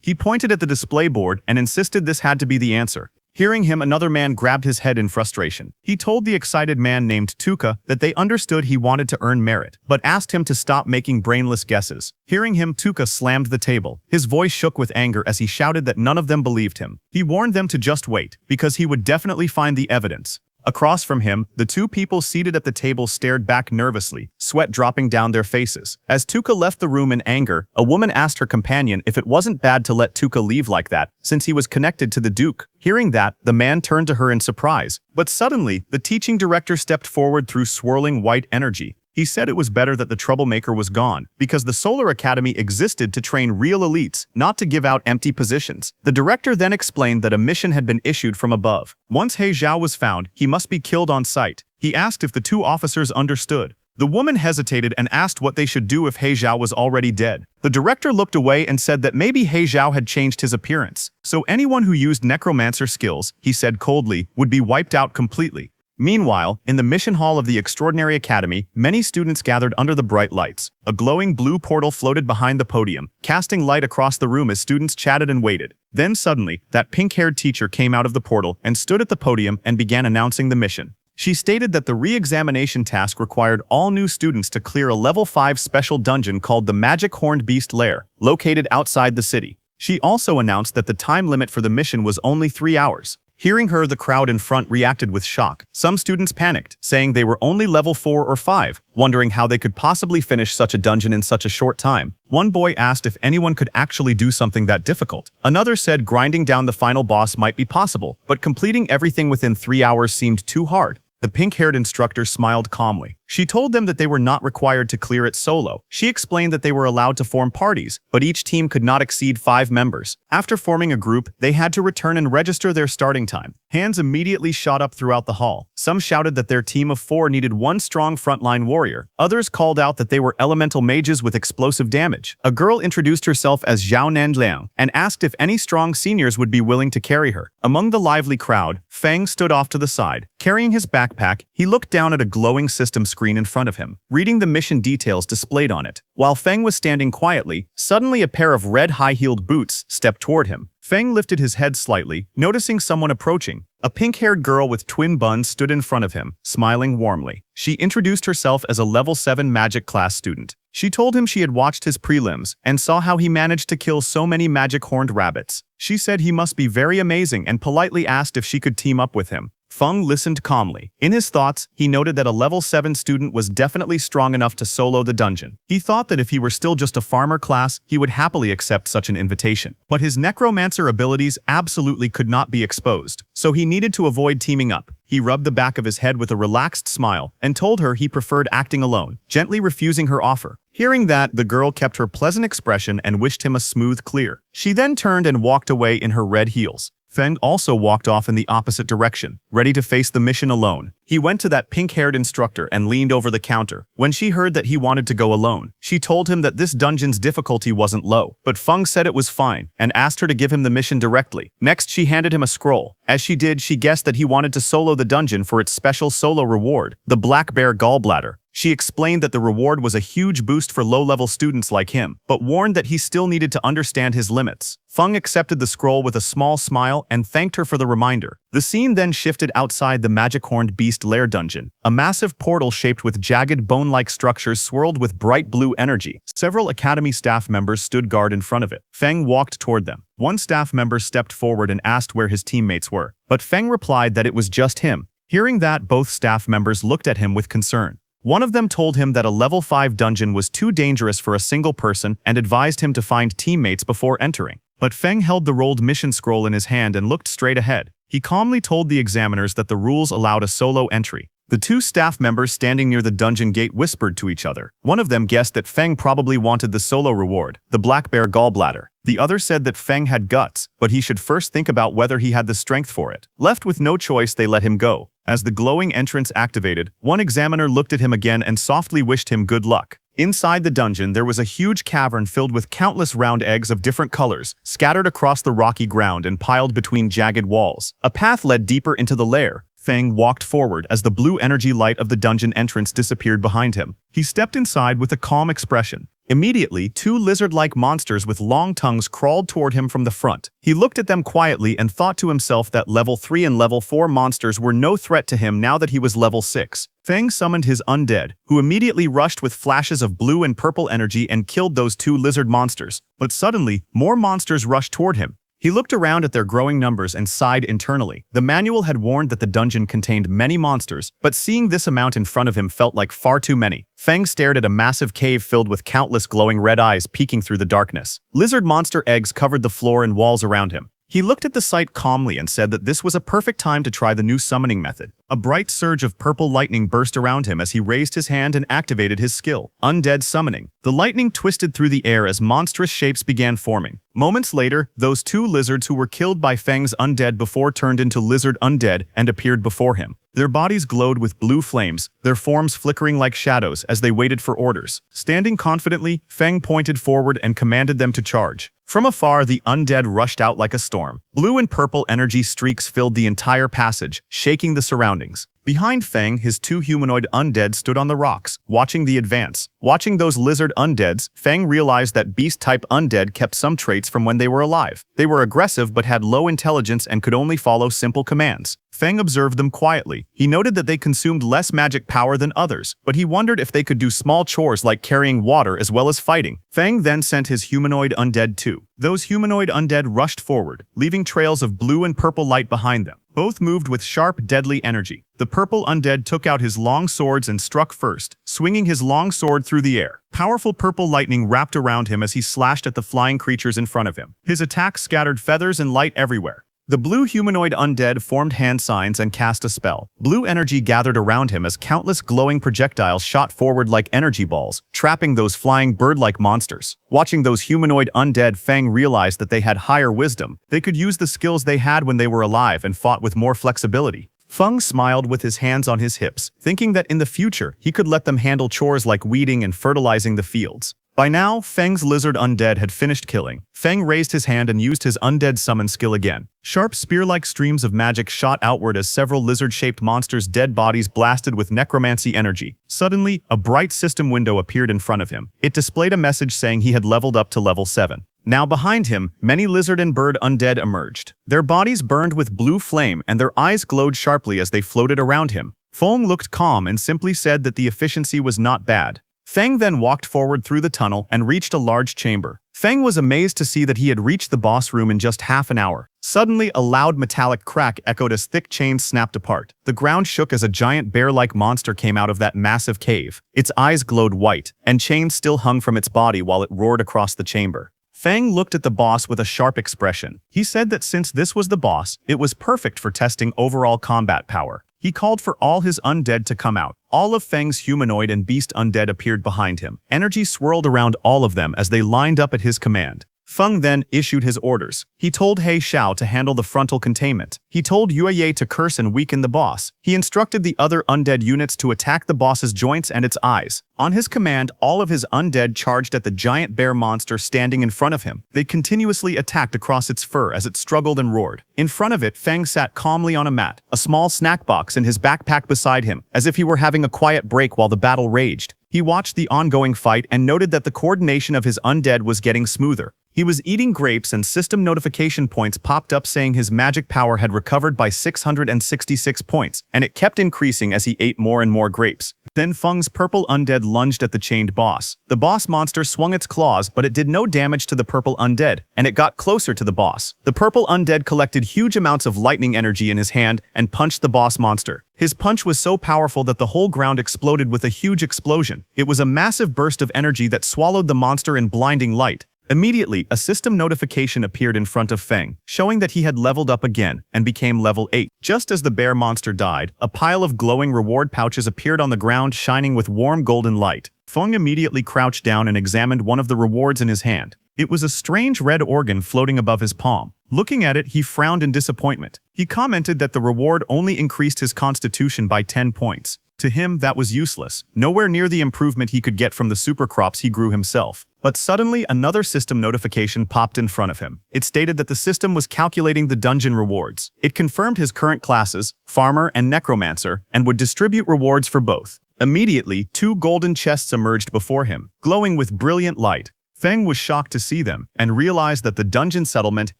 He pointed at the display board and insisted this had to be the answer. Hearing him, another man grabbed his head in frustration. He told the excited man named Tuka that they understood he wanted to earn merit, but asked him to stop making brainless guesses. Hearing him, Tuka slammed the table. His voice shook with anger as he shouted that none of them believed him. He warned them to just wait, because he would definitely find the evidence. Across from him, the two people seated at the table stared back nervously, sweat dropping down their faces. As Tuka left the room in anger, a woman asked her companion if it wasn't bad to let Tuka leave like that, since he was connected to the Duke. Hearing that, the man turned to her in surprise. But suddenly, the teaching director stepped forward through swirling white energy. He said it was better that the troublemaker was gone, because the Solar Academy existed to train real elites, not to give out empty positions. The director then explained that a mission had been issued from above. Once He Xiao was found, he must be killed on sight. He asked if the two officers understood. The woman hesitated and asked what they should do if He Xiao was already dead. The director looked away and said that maybe He Xiao had changed his appearance. So anyone who used necromancer skills, he said coldly, would be wiped out completely. Meanwhile, in the mission hall of the Extraordinary Academy, many students gathered under the bright lights. A glowing blue portal floated behind the podium, casting light across the room as students chatted and waited. Then suddenly, that pink-haired teacher came out of the portal and stood at the podium and began announcing the mission. She stated that the re-examination task required all new students to clear a level 5 special dungeon called the Magic Horned Beast Lair, located outside the city. She also announced that the time limit for the mission was only 3 hours. Hearing her, the crowd in front reacted with shock. Some students panicked, saying they were only level 4 or 5, wondering how they could possibly finish such a dungeon in such a short time. One boy asked if anyone could actually do something that difficult. Another said grinding down the final boss might be possible, but completing everything within 3 hours seemed too hard. The pink-haired instructor smiled calmly. She told them that they were not required to clear it solo. She explained that they were allowed to form parties, but each team could not exceed 5 members. After forming a group, they had to return and register their starting time. Hands immediately shot up throughout the hall. Some shouted that their team of 4 needed one strong frontline warrior. Others called out that they were elemental mages with explosive damage. A girl introduced herself as Zhao Nanliang and asked if any strong seniors would be willing to carry her. Among the lively crowd, Feng stood off to the side. Carrying his backpack, he looked down at a glowing system screen in front of him, reading the mission details displayed on it. While Feng was standing quietly, suddenly a pair of red high-heeled boots stepped toward him. Feng lifted his head slightly, noticing someone approaching. A pink-haired girl with twin buns stood in front of him, smiling warmly. She introduced herself as a level 7 magic class student. She told him she had watched his prelims and saw how he managed to kill so many magic horned rabbits. She said he must be very amazing and politely asked if she could team up with him. Feng listened calmly. In his thoughts, he noted that a level 7 student was definitely strong enough to solo the dungeon. He thought that if he were still just a farmer class, he would happily accept such an invitation. But his necromancer abilities absolutely could not be exposed, so he needed to avoid teaming up. He rubbed the back of his head with a relaxed smile and told her he preferred acting alone, gently refusing her offer. Hearing that, the girl kept her pleasant expression and wished him a smooth clear. She then turned and walked away in her red heels. Feng also walked off in the opposite direction, ready to face the mission alone. He went to that pink-haired instructor and leaned over the counter. When she heard that he wanted to go alone, she told him that this dungeon's difficulty wasn't low, but Feng said it was fine and asked her to give him the mission directly. Next, she handed him a scroll. As she did, she guessed that he wanted to solo the dungeon for its special solo reward, the Black Bear Gallbladder. She explained that the reward was a huge boost for low-level students like him, but warned that he still needed to understand his limits. Feng accepted the scroll with a small smile and thanked her for the reminder. The scene then shifted outside the magic-horned beast lair dungeon. A massive portal shaped with jagged bone-like structures swirled with bright blue energy. Several academy staff members stood guard in front of it. Feng walked toward them. One staff member stepped forward and asked where his teammates were, but Feng replied that it was just him. Hearing that, both staff members looked at him with concern. One of them told him that a level 5 dungeon was too dangerous for a single person and advised him to find teammates before entering. But Feng held the rolled mission scroll in his hand and looked straight ahead. He calmly told the examiners that the rules allowed a solo entry. The two staff members standing near the dungeon gate whispered to each other. One of them guessed that Feng probably wanted the solo reward, the Black Bear Gallbladder. The other said that Feng had guts, but he should first think about whether he had the strength for it. Left with no choice, they let him go. As the glowing entrance activated, one examiner looked at him again and softly wished him good luck. Inside the dungeon, there was a huge cavern filled with countless round eggs of different colors, scattered across the rocky ground and piled between jagged walls. A path led deeper into the lair. Feng walked forward as the blue energy light of the dungeon entrance disappeared behind him. He stepped inside with a calm expression. Immediately, two lizard-like monsters with long tongues crawled toward him from the front. He looked at them quietly and thought to himself that level 3 and level 4 monsters were no threat to him now that he was level 6. Feng summoned his Undead, who immediately rushed with flashes of blue and purple energy and killed those two lizard monsters. But suddenly, more monsters rushed toward him. He looked around at their growing numbers and sighed internally. The manual had warned that the dungeon contained many monsters, but seeing this amount in front of him felt like far too many. Feng stared at a massive cave filled with countless glowing red eyes peeking through the darkness. Lizard monster eggs covered the floor and walls around him. He looked at the sight calmly and said that this was a perfect time to try the new summoning method. A bright surge of purple lightning burst around him as he raised his hand and activated his skill, Undead Summoning. The lightning twisted through the air as monstrous shapes began forming. Moments later, those two lizards who were killed by Feng's undead before turned into lizard undead and appeared before him. Their bodies glowed with blue flames, their forms flickering like shadows as they waited for orders. Standing confidently, Feng pointed forward and commanded them to charge. From afar, the undead rushed out like a storm. Blue and purple energy streaks filled the entire passage, shaking the surroundings. Behind Feng, his two humanoid undead stood on the rocks, watching the advance. Watching those lizard undeads, Feng realized that beast-type undead kept some traits from when they were alive. They were aggressive but had low intelligence and could only follow simple commands. Feng observed them quietly. He noted that they consumed less magic power than others, but he wondered if they could do small chores like carrying water as well as fighting. Feng then sent his humanoid undead too. Those humanoid undead rushed forward, leaving trails of blue and purple light behind them. Both moved with sharp, deadly energy. The purple undead took out his long swords and struck first, swinging his long sword through the air. Powerful purple lightning wrapped around him as he slashed at the flying creatures in front of him. His attack scattered feathers and light everywhere. The blue humanoid undead formed hand signs and cast a spell. Blue energy gathered around him as countless glowing projectiles shot forward like energy balls, trapping those flying bird-like monsters. Watching those humanoid undead, Feng realized that they had higher wisdom. They could use the skills they had when they were alive and fought with more flexibility. Feng smiled with his hands on his hips, thinking that in the future he could let them handle chores like weeding and fertilizing the fields. By now, Feng's lizard undead had finished killing. Feng raised his hand and used his undead summon skill again. Sharp spear-like streams of magic shot outward as several lizard-shaped monsters' dead bodies blasted with necromancy energy. Suddenly, a bright system window appeared in front of him. It displayed a message saying he had leveled up to level 7. Now behind him, many lizard and bird undead emerged. Their bodies burned with blue flame and their eyes glowed sharply as they floated around him. Feng looked calm and simply said that the efficiency was not bad. Feng then walked forward through the tunnel and reached a large chamber. Feng was amazed to see that he had reached the boss room in just half an hour. Suddenly, a loud metallic crack echoed as thick chains snapped apart. The ground shook as a giant bear-like monster came out of that massive cave. Its eyes glowed white, and chains still hung from its body while it roared across the chamber. Feng looked at the boss with a sharp expression. He said that since this was the boss, it was perfect for testing overall combat power. He called for all his undead to come out. All of Feng's humanoid and beast undead appeared behind him. Energy swirled around all of them as they lined up at his command. Feng then issued his orders. He told He Xiao to handle the frontal containment. He told Yue to curse and weaken the boss. He instructed the other undead units to attack the boss's joints and its eyes. On his command, all of his undead charged at the giant bear monster standing in front of him. They continuously attacked across its fur as it struggled and roared. In front of it, Feng sat calmly on a mat, a small snack box in his backpack beside him, as if he were having a quiet break while the battle raged. He watched the ongoing fight and noted that the coordination of his undead was getting smoother. He was eating grapes and system notification points popped up saying his magic power had recovered by 666 points, and it kept increasing as he ate more and more grapes. Then Feng's purple undead lunged at the chained boss. The boss monster swung its claws, but it did no damage to the purple undead, and it got closer to the boss. The purple undead collected huge amounts of lightning energy in his hand and punched the boss monster. His punch was so powerful that the whole ground exploded with a huge explosion. It was a massive burst of energy that swallowed the monster in blinding light. Immediately, a system notification appeared in front of Feng, showing that he had leveled up again and became level 8. Just as the bear monster died, a pile of glowing reward pouches appeared on the ground shining with warm golden light. Feng immediately crouched down and examined one of the rewards in his hand. It was a strange red organ floating above his palm. Looking at it, he frowned in disappointment. He commented that the reward only increased his constitution by 10 points. To him, that was useless, nowhere near the improvement he could get from the supercrops he grew himself. But suddenly, another system notification popped in front of him. It stated that the system was calculating the dungeon rewards. It confirmed his current classes, Farmer and Necromancer, and would distribute rewards for both. Immediately, 2 golden chests emerged before him, glowing with brilliant light. Feng was shocked to see them, and realized that the dungeon settlement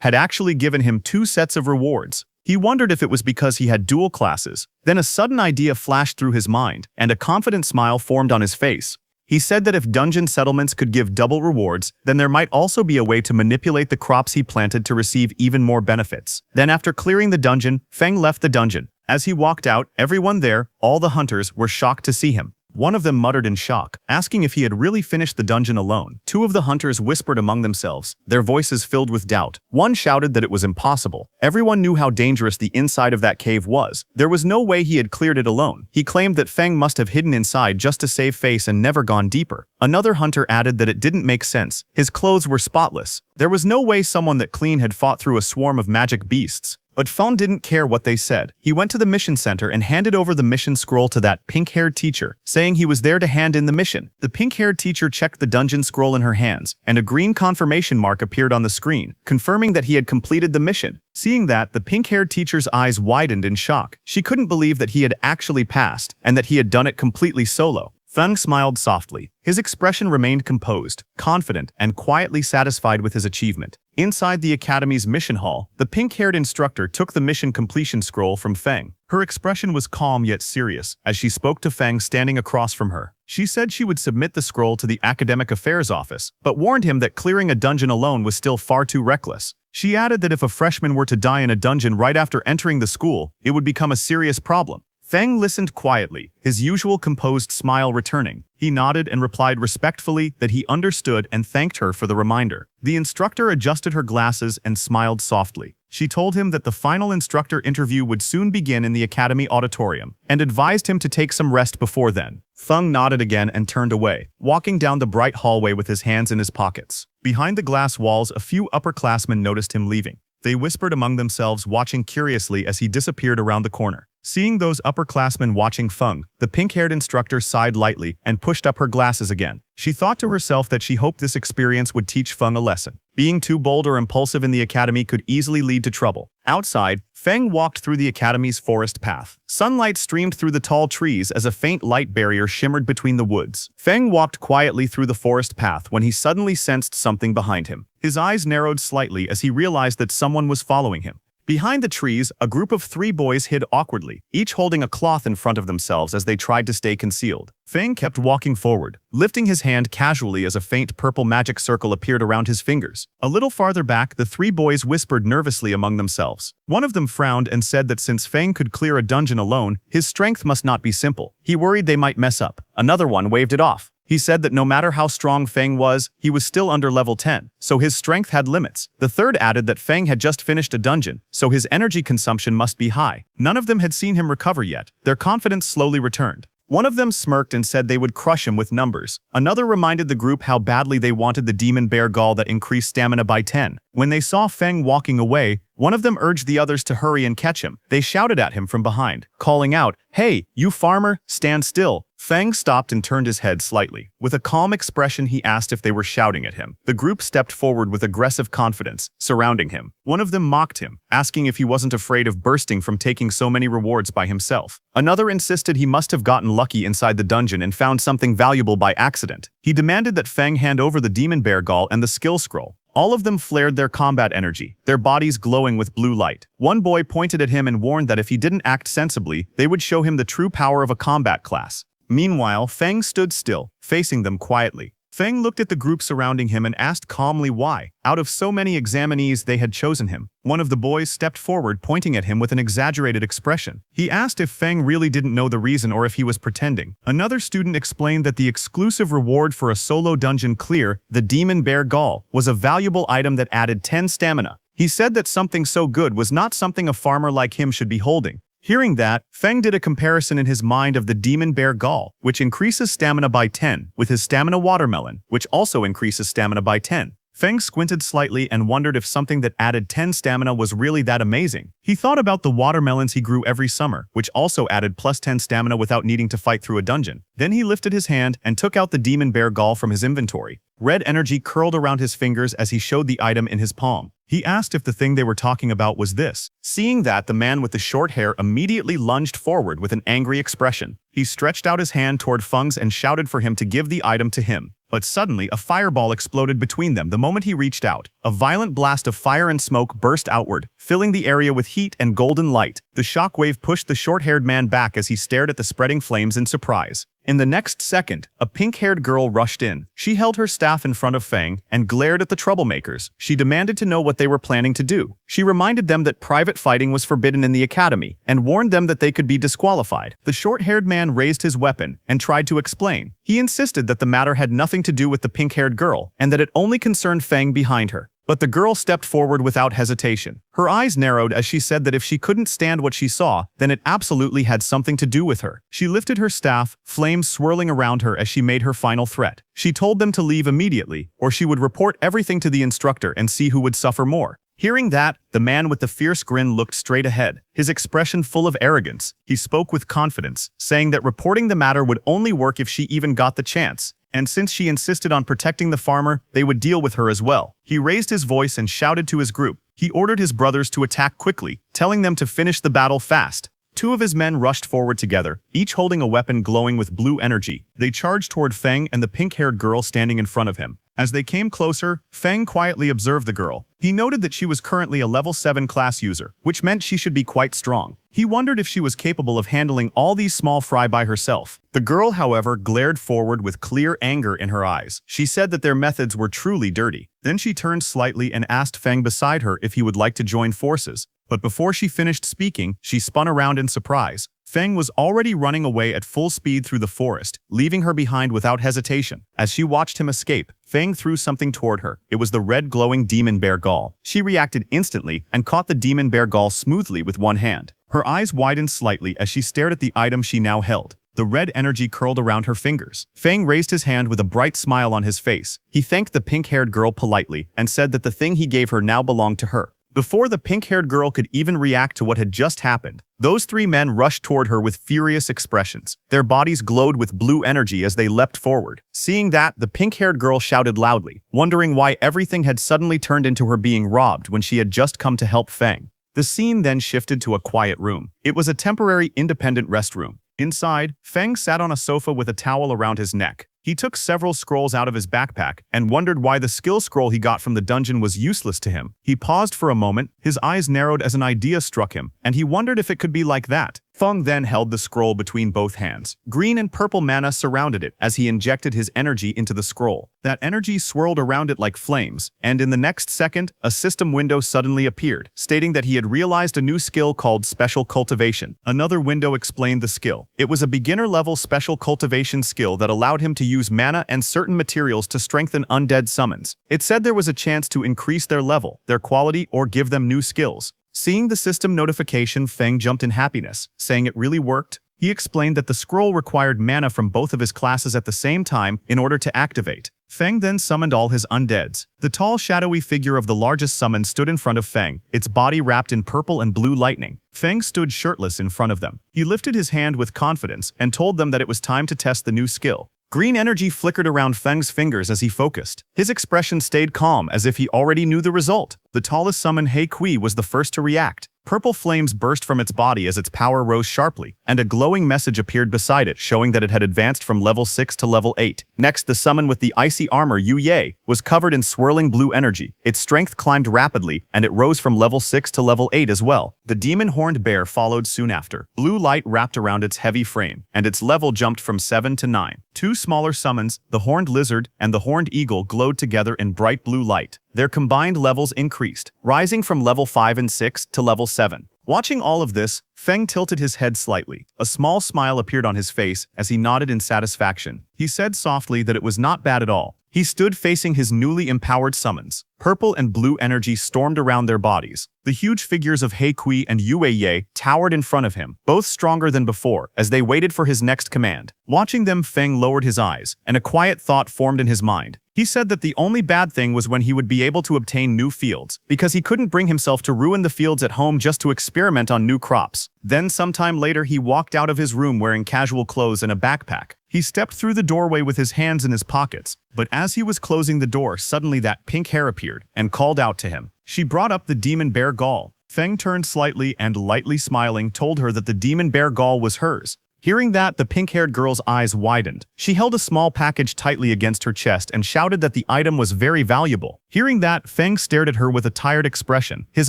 had actually given him 2 sets of rewards. He wondered if it was because he had dual classes. Then a sudden idea flashed through his mind, and a confident smile formed on his face. He said that if dungeon settlements could give double rewards, then there might also be a way to manipulate the crops he planted to receive even more benefits. Then after clearing the dungeon, Feng left the dungeon. As he walked out, everyone there, all the hunters, were shocked to see him. One of them muttered in shock, asking if he had really finished the dungeon alone. 2 of the hunters whispered among themselves, their voices filled with doubt. One shouted that it was impossible. Everyone knew how dangerous the inside of that cave was. There was no way he had cleared it alone. He claimed that Feng must have hidden inside just to save face and never gone deeper. Another hunter added that it didn't make sense. His clothes were spotless. There was no way someone that clean had fought through a swarm of magic beasts. But Feng didn't care what they said. He went to the mission center and handed over the mission scroll to that pink-haired teacher, saying he was there to hand in the mission. The pink-haired teacher checked the dungeon scroll in her hands, and a green confirmation mark appeared on the screen, confirming that he had completed the mission. Seeing that, the pink-haired teacher's eyes widened in shock. She couldn't believe that he had actually passed, and that he had done it completely solo. Feng smiled softly. His expression remained composed, confident, and quietly satisfied with his achievement. Inside the academy's mission hall, the pink-haired instructor took the mission completion scroll from Feng. Her expression was calm yet serious, as she spoke to Feng standing across from her. She said she would submit the scroll to the academic affairs office, but warned him that clearing a dungeon alone was still far too reckless. She added that if a freshman were to die in a dungeon right after entering the school, it would become a serious problem. Feng listened quietly, his usual composed smile returning. He nodded and replied respectfully that he understood and thanked her for the reminder. The instructor adjusted her glasses and smiled softly. She told him that the final instructor interview would soon begin in the academy auditorium, and advised him to take some rest before then. Feng nodded again and turned away, walking down the bright hallway with his hands in his pockets. Behind the glass walls, a few upperclassmen noticed him leaving. They whispered among themselves, watching curiously as he disappeared around the corner. Seeing those upperclassmen watching Feng, the pink-haired instructor sighed lightly and pushed up her glasses again. She thought to herself that she hoped this experience would teach Feng a lesson. Being too bold or impulsive in the academy could easily lead to trouble. Outside, Feng walked through the academy's forest path. Sunlight streamed through the tall trees as a faint light barrier shimmered between the woods. Feng walked quietly through the forest path when he suddenly sensed something behind him. His eyes narrowed slightly as he realized that someone was following him. Behind the trees, a group of 3 boys hid awkwardly, each holding a cloth in front of themselves as they tried to stay concealed. Feng kept walking forward, lifting his hand casually as a faint purple magic circle appeared around his fingers. A little farther back, the 3 boys whispered nervously among themselves. One of them frowned and said that since Feng could clear a dungeon alone, his strength must not be simple. He worried they might mess up. Another one waved it off. He said that no matter how strong Feng was, he was still under level 10, so his strength had limits. The third added that Feng had just finished a dungeon, so his energy consumption must be high. None of them had seen him recover yet. Their confidence slowly returned. One of them smirked and said they would crush him with numbers. Another reminded the group how badly they wanted the demon bear gall that increased stamina by 10. When they saw Feng walking away, one of them urged the others to hurry and catch him. They shouted at him from behind, calling out, "Hey, you farmer, stand still." Feng stopped and turned his head slightly. With a calm expression, he asked if they were shouting at him. The group stepped forward with aggressive confidence, surrounding him. One of them mocked him, asking if he wasn't afraid of bursting from taking so many rewards by himself. Another insisted he must have gotten lucky inside the dungeon and found something valuable by accident. He demanded that Feng hand over the demon bear gall and the skill scroll. All of them flared their combat energy, their bodies glowing with blue light. One boy pointed at him and warned that if he didn't act sensibly, they would show him the true power of a combat class. Meanwhile, Feng stood still, facing them quietly. Feng looked at the group surrounding him and asked calmly why. Out of so many examinees, they had chosen him. One of the boys stepped forward, pointing at him with an exaggerated expression. He asked if Feng really didn't know the reason or if he was pretending. Another student explained that the exclusive reward for a solo dungeon clear, the Demon Bear Gall, was a valuable item that added 10 stamina. He said that something so good was not something a farmer like him should be holding. Hearing that, Feng did a comparison in his mind of the Demon Bear Gall, which increases stamina by 10, with his Stamina Watermelon, which also increases stamina by 10. Feng squinted slightly and wondered if something that added 10 stamina was really that amazing. He thought about the watermelons he grew every summer, which also added plus 10 stamina without needing to fight through a dungeon. Then he lifted his hand and took out the Demon Bear Gall from his inventory. Red energy curled around his fingers as he showed the item in his palm. He asked if the thing they were talking about was this. Seeing that, the man with the short hair immediately lunged forward with an angry expression. He stretched out his hand toward Feng's and shouted for him to give the item to him. But suddenly, a fireball exploded between them the moment he reached out. A violent blast of fire and smoke burst outward, filling the area with heat and golden light. The shockwave pushed the short-haired man back as he stared at the spreading flames in surprise. In the next second, a pink-haired girl rushed in. She held her staff in front of Feng and glared at the troublemakers. She demanded to know what they were planning to do. She reminded them that private fighting was forbidden in the academy and warned them that they could be disqualified. The short-haired man raised his weapon and tried to explain. He insisted that the matter had nothing to do with the pink-haired girl and that it only concerned Feng behind her. But the girl stepped forward without hesitation. Her eyes narrowed as she said that if she couldn't stand what she saw, then it absolutely had something to do with her. She lifted her staff, flames swirling around her as she made her final threat. She told them to leave immediately, or she would report everything to the instructor and see who would suffer more. Hearing that, the man with the fierce grin looked straight ahead, his expression full of arrogance. He spoke with confidence, saying that reporting the matter would only work if she even got the chance. And since she insisted on protecting the farmer, they would deal with her as well. He raised his voice and shouted to his group. He ordered his brothers to attack quickly, telling them to finish the battle fast. Two of his men rushed forward together, each holding a weapon glowing with blue energy. They charged toward Feng and the pink-haired girl standing in front of him. As they came closer, Feng quietly observed the girl. He noted that she was currently a level 7 class user, which meant she should be quite strong. He wondered if she was capable of handling all these small fry by herself. The girl, however, glared forward with clear anger in her eyes. She said that their methods were truly dirty. Then she turned slightly and asked Feng beside her if he would like to join forces. But before she finished speaking, she spun around in surprise. Feng was already running away at full speed through the forest, leaving her behind without hesitation. As she watched him escape, Feng threw something toward her. It was the red glowing Demon Bear Gall. She reacted instantly and caught the Demon Bear Gall smoothly with one hand. Her eyes widened slightly as she stared at the item she now held. The red energy curled around her fingers. Feng raised his hand with a bright smile on his face. He thanked the pink-haired girl politely and said that the thing he gave her now belonged to her. Before the pink-haired girl could even react to what had just happened, those three men rushed toward her with furious expressions. Their bodies glowed with blue energy as they leapt forward. Seeing that, the pink-haired girl shouted loudly, wondering why everything had suddenly turned into her being robbed when she had just come to help Feng. The scene then shifted to a quiet room. It was a temporary independent restroom. Inside, Feng sat on a sofa with a towel around his neck. He took several scrolls out of his backpack and wondered why the skill scroll he got from the dungeon was useless to him. He paused for a moment, his eyes narrowed as an idea struck him, and he wondered if it could be like that. Feng then held the scroll between both hands. Green and purple mana surrounded it as he injected his energy into the scroll. That energy swirled around it like flames, and in the next second, a system window suddenly appeared, stating that he had realized a new skill called Special Cultivation. Another window explained the skill. It was a beginner-level Special Cultivation skill that allowed him to use mana and certain materials to strengthen undead summons. It said there was a chance to increase their level, their quality, or give them new skills. Seeing the system notification, Feng jumped in happiness, saying it really worked. He explained that the scroll required mana from both of his classes at the same time in order to activate. Feng then summoned all his undeads. The tall, shadowy figure of the largest summon stood in front of Feng, its body wrapped in purple and blue lightning. Feng stood shirtless in front of them. He lifted his hand with confidence and told them that it was time to test the new skill. Green energy flickered around Feng's fingers as he focused. His expression stayed calm as if he already knew the result. The tallest summon, He Kui, was the first to react. Purple flames burst from its body as its power rose sharply, and a glowing message appeared beside it showing that it had advanced from level 6 to level 8. Next, the summon with the icy armor, Yu Ye, was covered in swirling blue energy. Its strength climbed rapidly, and it rose from level 6 to level 8 as well. The demon horned bear followed soon after. Blue light wrapped around its heavy frame, and its level jumped from 7 to 9. Two smaller summons, the horned lizard and the horned eagle, glowed together in bright blue light. Their combined levels increased, rising from level 5 and 6 to level 7. Watching all of this, Feng tilted his head slightly. A small smile appeared on his face as he nodded in satisfaction. He said softly that it was not bad at all. He stood facing his newly empowered summons. Purple and blue energy stormed around their bodies. The huge figures of He Kui and Yue Ye towered in front of him, both stronger than before, as they waited for his next command. Watching them, Feng lowered his eyes, and a quiet thought formed in his mind. He said that the only bad thing was when he would be able to obtain new fields, because he couldn't bring himself to ruin the fields at home just to experiment on new crops. Then sometime later he walked out of his room wearing casual clothes and a backpack. He stepped through the doorway with his hands in his pockets, but as he was closing the door, suddenly that pink hair appeared and called out to him. She brought up the demon bear gall. Feng turned slightly and, lightly smiling, told her that the demon bear gall was hers. Hearing that, the pink-haired girl's eyes widened. She held a small package tightly against her chest and shouted that the item was very valuable. Hearing that, Feng stared at her with a tired expression, his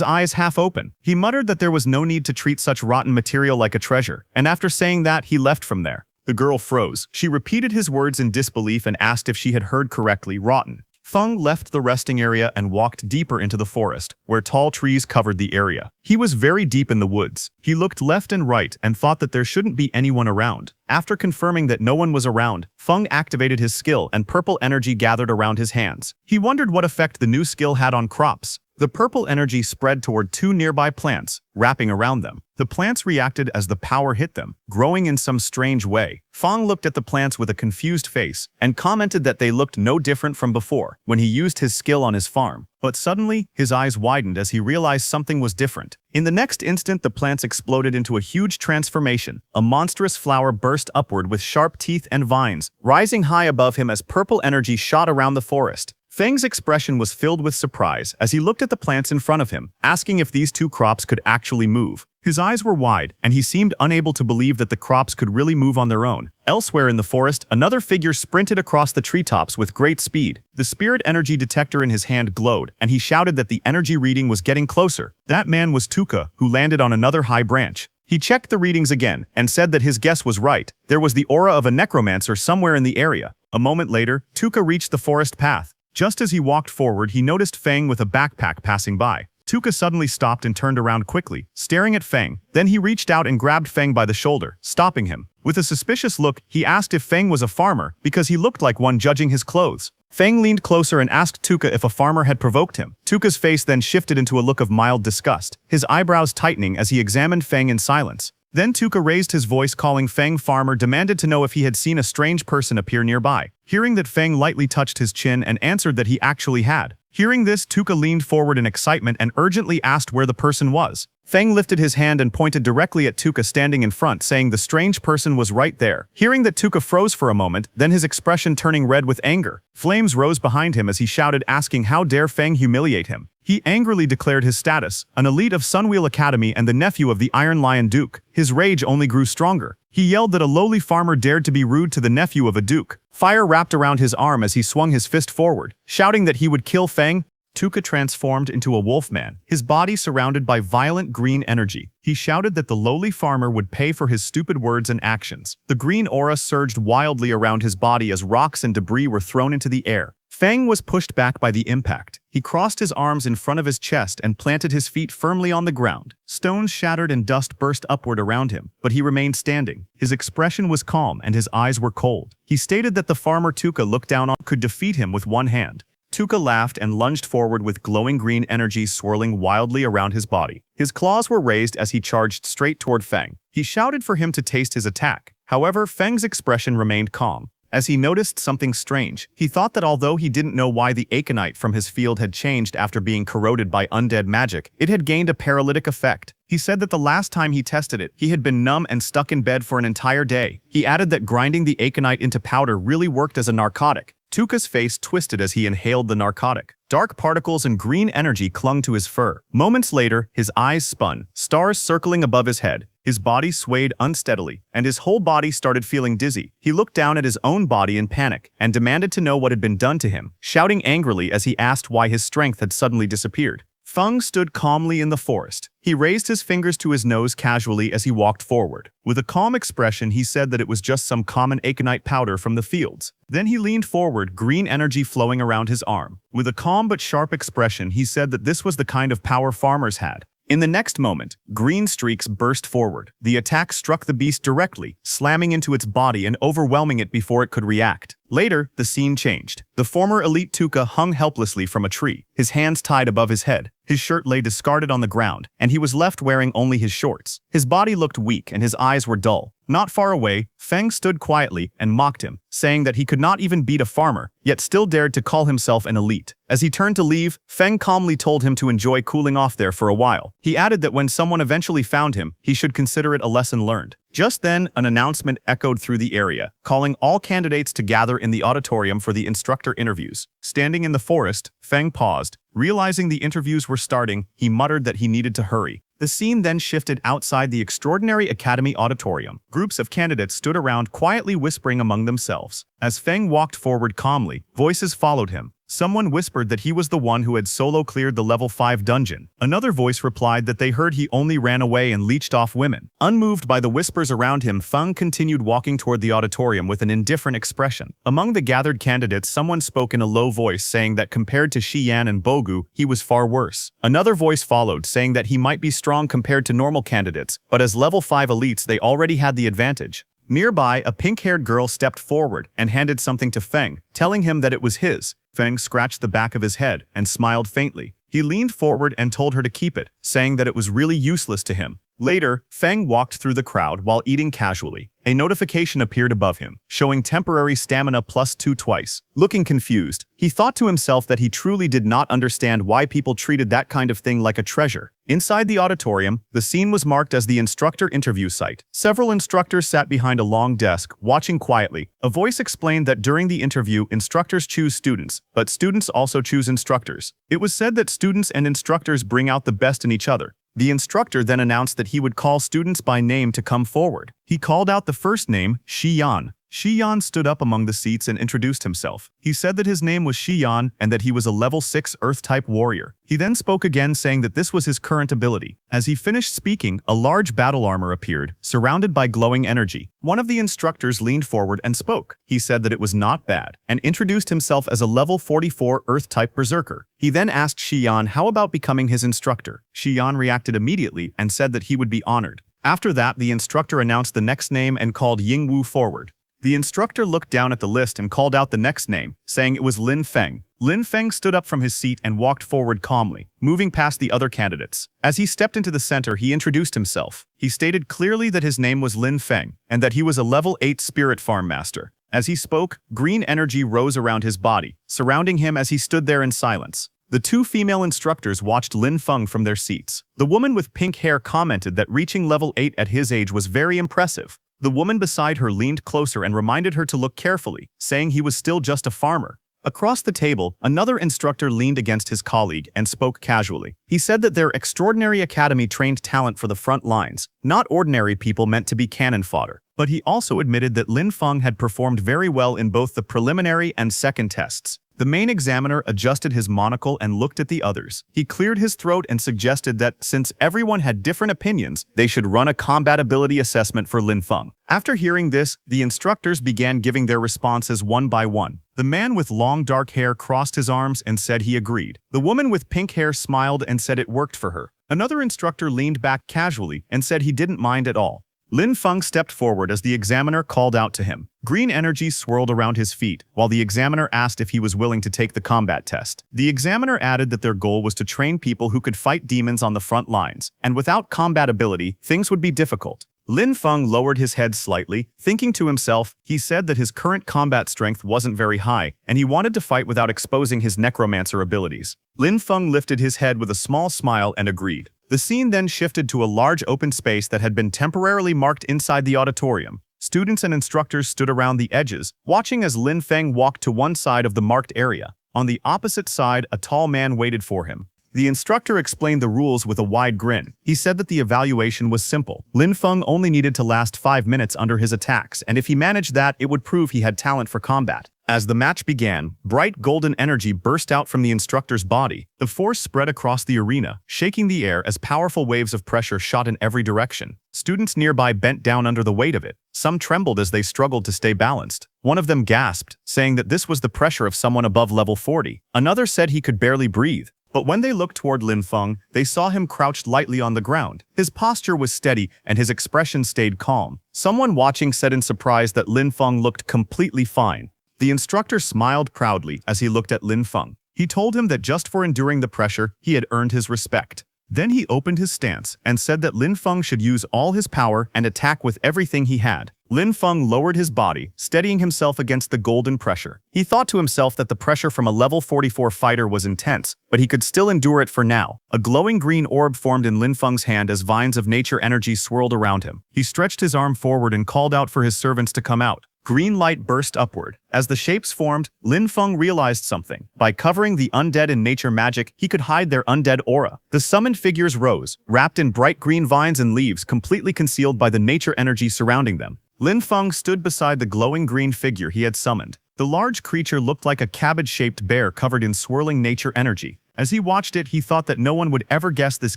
eyes half open. He muttered that there was no need to treat such rotten material like a treasure, and after saying that, he left from there. The girl froze. She repeated his words in disbelief and asked if she had heard correctly. Rotten. Feng left the resting area and walked deeper into the forest, where tall trees covered the area. He was very deep in the woods. He looked left and right and thought that there shouldn't be anyone around. After confirming that no one was around, Feng activated his skill and purple energy gathered around his hands. He wondered what effect the new skill had on crops. The purple energy spread toward two nearby plants, wrapping around them. The plants reacted as the power hit them, growing in some strange way. Feng looked at the plants with a confused face and commented that they looked no different from before when he used his skill on his farm. But suddenly, his eyes widened as he realized something was different. In the next instant, the plants exploded into a huge transformation. A monstrous flower burst upward with sharp teeth and vines, rising high above him as purple energy shot around the forest. Feng's expression was filled with surprise as he looked at the plants in front of him, asking if these two crops could actually move. His eyes were wide, and he seemed unable to believe that the crops could really move on their own. Elsewhere in the forest, another figure sprinted across the treetops with great speed. The spirit energy detector in his hand glowed, and he shouted that the energy reading was getting closer. That man was Tuka, who landed on another high branch. He checked the readings again and said that his guess was right. There was the aura of a necromancer somewhere in the area. A moment later, Tuka reached the forest path. Just as he walked forward, he noticed Feng with a backpack passing by. Tuka suddenly stopped and turned around quickly, staring at Feng. Then he reached out and grabbed Feng by the shoulder, stopping him. With a suspicious look, he asked if Feng was a farmer, because he looked like one judging his clothes. Feng leaned closer and asked Tuka if a farmer had provoked him. Tuka's face then shifted into a look of mild disgust, his eyebrows tightening as he examined Feng in silence. Then Tuka raised his voice, calling Feng farmer, demanded to know if he had seen a strange person appear nearby. Hearing that, Feng lightly touched his chin and answered that he actually had. Hearing this, Tuka leaned forward in excitement and urgently asked where the person was. Feng lifted his hand and pointed directly at Tuka standing in front, saying the strange person was right there. Hearing that, Tuka froze for a moment, then his expression turning red with anger. Flames rose behind him as he shouted, asking how dare Feng humiliate him. He angrily declared his status, an elite of Sunwheel Academy and the nephew of the Iron Lion Duke. His rage only grew stronger. He yelled that a lowly farmer dared to be rude to the nephew of a duke. Fire wrapped around his arm as he swung his fist forward, shouting that he would kill Feng. Tuka transformed into a wolfman, his body surrounded by violent green energy. He shouted that the lowly farmer would pay for his stupid words and actions. The green aura surged wildly around his body as rocks and debris were thrown into the air. Feng was pushed back by the impact. He crossed his arms in front of his chest and planted his feet firmly on the ground. Stones shattered and dust burst upward around him, but he remained standing. His expression was calm and his eyes were cold. He stated that the farmer Tuka looked down on could defeat him with one hand. Tuka laughed and lunged forward with glowing green energy swirling wildly around his body. His claws were raised as he charged straight toward Feng. He shouted for him to taste his attack. However, Feng's expression remained calm. As he noticed something strange, he thought that although he didn't know why the aconite from his field had changed after being corroded by undead magic, it had gained a paralytic effect. He said that the last time he tested it, he had been numb and stuck in bed for an entire day. He added that grinding the aconite into powder really worked as a narcotic. Tuka's face twisted as he inhaled the narcotic. Dark particles and green energy clung to his fur. Moments later, his eyes spun, stars circling above his head. His body swayed unsteadily, and his whole body started feeling dizzy. He looked down at his own body in panic, and demanded to know what had been done to him, shouting angrily as he asked why his strength had suddenly disappeared. Feng stood calmly in the forest. He raised his fingers to his nose casually as he walked forward. With a calm expression, he said that it was just some common aconite powder from the fields. Then he leaned forward, green energy flowing around his arm. With a calm but sharp expression, he said that this was the kind of power farmers had. In the next moment, green streaks burst forward. The attack struck the beast directly, slamming into its body and overwhelming it before it could react. Later, the scene changed. The former elite Tuka hung helplessly from a tree, his hands tied above his head. His shirt lay discarded on the ground, and he was left wearing only his shorts. His body looked weak and his eyes were dull. Not far away, Feng stood quietly and mocked him, saying that he could not even beat a farmer, yet still dared to call himself an elite. As he turned to leave, Feng calmly told him to enjoy cooling off there for a while. He added that when someone eventually found him, he should consider it a lesson learned. Just then, an announcement echoed through the area, calling all candidates to gather in the auditorium for the instructor interviews. Standing in the forest, Feng paused. Realizing the interviews were starting, he muttered that he needed to hurry. The scene then shifted outside the Extraordinary Academy auditorium. Groups of candidates stood around quietly whispering among themselves. As Feng walked forward calmly, voices followed him. Someone whispered that he was the one who had solo cleared the level 5 dungeon. Another voice replied that they heard he only ran away and leeched off women. Unmoved by the whispers around him, Feng continued walking toward the auditorium with an indifferent expression. Among the gathered candidates, someone spoke in a low voice saying that compared to Shiyan and Bogu, he was far worse. Another voice followed saying that he might be strong compared to normal candidates, but as level 5 elites they already had the advantage. Nearby, a pink-haired girl stepped forward and handed something to Feng, telling him that it was his. Feng scratched the back of his head and smiled faintly. He leaned forward and told her to keep it, saying that it was really useless to him. Later, Feng walked through the crowd while eating casually. A notification appeared above him, showing temporary stamina +2 twice. Looking confused, he thought to himself that he truly did not understand why people treated that kind of thing like a treasure. Inside the auditorium, the scene was marked as the instructor interview site. Several instructors sat behind a long desk, watching quietly. A voice explained that during the interview, instructors choose students, but students also choose instructors. It was said that students and instructors bring out the best in each other. The instructor then announced that he would call students by name to come forward. He called out the first name, Shiyan. Shiyan stood up among the seats and introduced himself. He said that his name was Shiyan and that he was a level 6 Earth-type warrior. He then spoke again saying that this was his current ability. As he finished speaking, a large battle armor appeared, surrounded by glowing energy. One of the instructors leaned forward and spoke. He said that it was not bad, and introduced himself as a level 44 Earth-type berserker. He then asked Shiyan how about becoming his instructor. Shiyan reacted immediately and said that he would be honored. After that, the instructor announced the next name and called Yingwu forward. The instructor looked down at the list and called out the next name, saying it was Lin Feng. Lin Feng stood up from his seat and walked forward calmly, moving past the other candidates. As he stepped into the center, he introduced himself. He stated clearly that his name was Lin Feng, and that he was a level 8 spirit farm master. As he spoke, green energy rose around his body, surrounding him as he stood there in silence. The two female instructors watched Lin Feng from their seats. The woman with pink hair commented that reaching level 8 at his age was very impressive. The woman beside her leaned closer and reminded her to look carefully, saying he was still just a farmer. Across the table, another instructor leaned against his colleague and spoke casually. He said that their extraordinary academy trained talent for the front lines, not ordinary people meant to be cannon fodder. But he also admitted that Lin Feng had performed very well in both the preliminary and second tests. The main examiner adjusted his monocle and looked at the others. He cleared his throat and suggested that, since everyone had different opinions, they should run a combatability assessment for Lin Feng. After hearing this, the instructors began giving their responses one by one. The man with long dark hair crossed his arms and said he agreed. The woman with pink hair smiled and said it worked for her. Another instructor leaned back casually and said he didn't mind at all. Lin Feng stepped forward as the examiner called out to him. Green energy swirled around his feet, while the examiner asked if he was willing to take the combat test. The examiner added that their goal was to train people who could fight demons on the front lines, and without combat ability, things would be difficult. Lin Feng lowered his head slightly, thinking to himself. He said that his current combat strength wasn't very high, and he wanted to fight without exposing his necromancer abilities. Lin Feng lifted his head with a small smile and agreed. The scene then shifted to a large open space that had been temporarily marked inside the auditorium. Students and instructors stood around the edges, watching as Lin Feng walked to one side of the marked area. On the opposite side, a tall man waited for him. The instructor explained the rules with a wide grin. He said that the evaluation was simple. Lin Feng only needed to last 5 minutes under his attacks, and if he managed that, it would prove he had talent for combat. As the match began, bright golden energy burst out from the instructor's body. The force spread across the arena, shaking the air as powerful waves of pressure shot in every direction. Students nearby bent down under the weight of it. Some trembled as they struggled to stay balanced. One of them gasped, saying that this was the pressure of someone above level 40. Another said he could barely breathe. But when they looked toward Lin Feng, they saw him crouched lightly on the ground. His posture was steady and his expression stayed calm. Someone watching said in surprise that Lin Feng looked completely fine. The instructor smiled proudly as he looked at Lin Feng. He told him that just for enduring the pressure, he had earned his respect. Then he opened his stance and said that Lin Feng should use all his power and attack with everything he had. Lin Feng lowered his body, steadying himself against the golden pressure. He thought to himself that the pressure from a level 44 fighter was intense, but he could still endure it for now. A glowing green orb formed in Lin Feng's hand as vines of nature energy swirled around him. He stretched his arm forward and called out for his servants to come out. Green light burst upward. As the shapes formed, Lin Feng realized something. By covering the undead in nature magic, he could hide their undead aura. The summoned figures rose, wrapped in bright green vines and leaves completely concealed by the nature energy surrounding them. Lin Feng stood beside the glowing green figure he had summoned. The large creature looked like a cabbage-shaped bear covered in swirling nature energy. As he watched it, he thought that no one would ever guess this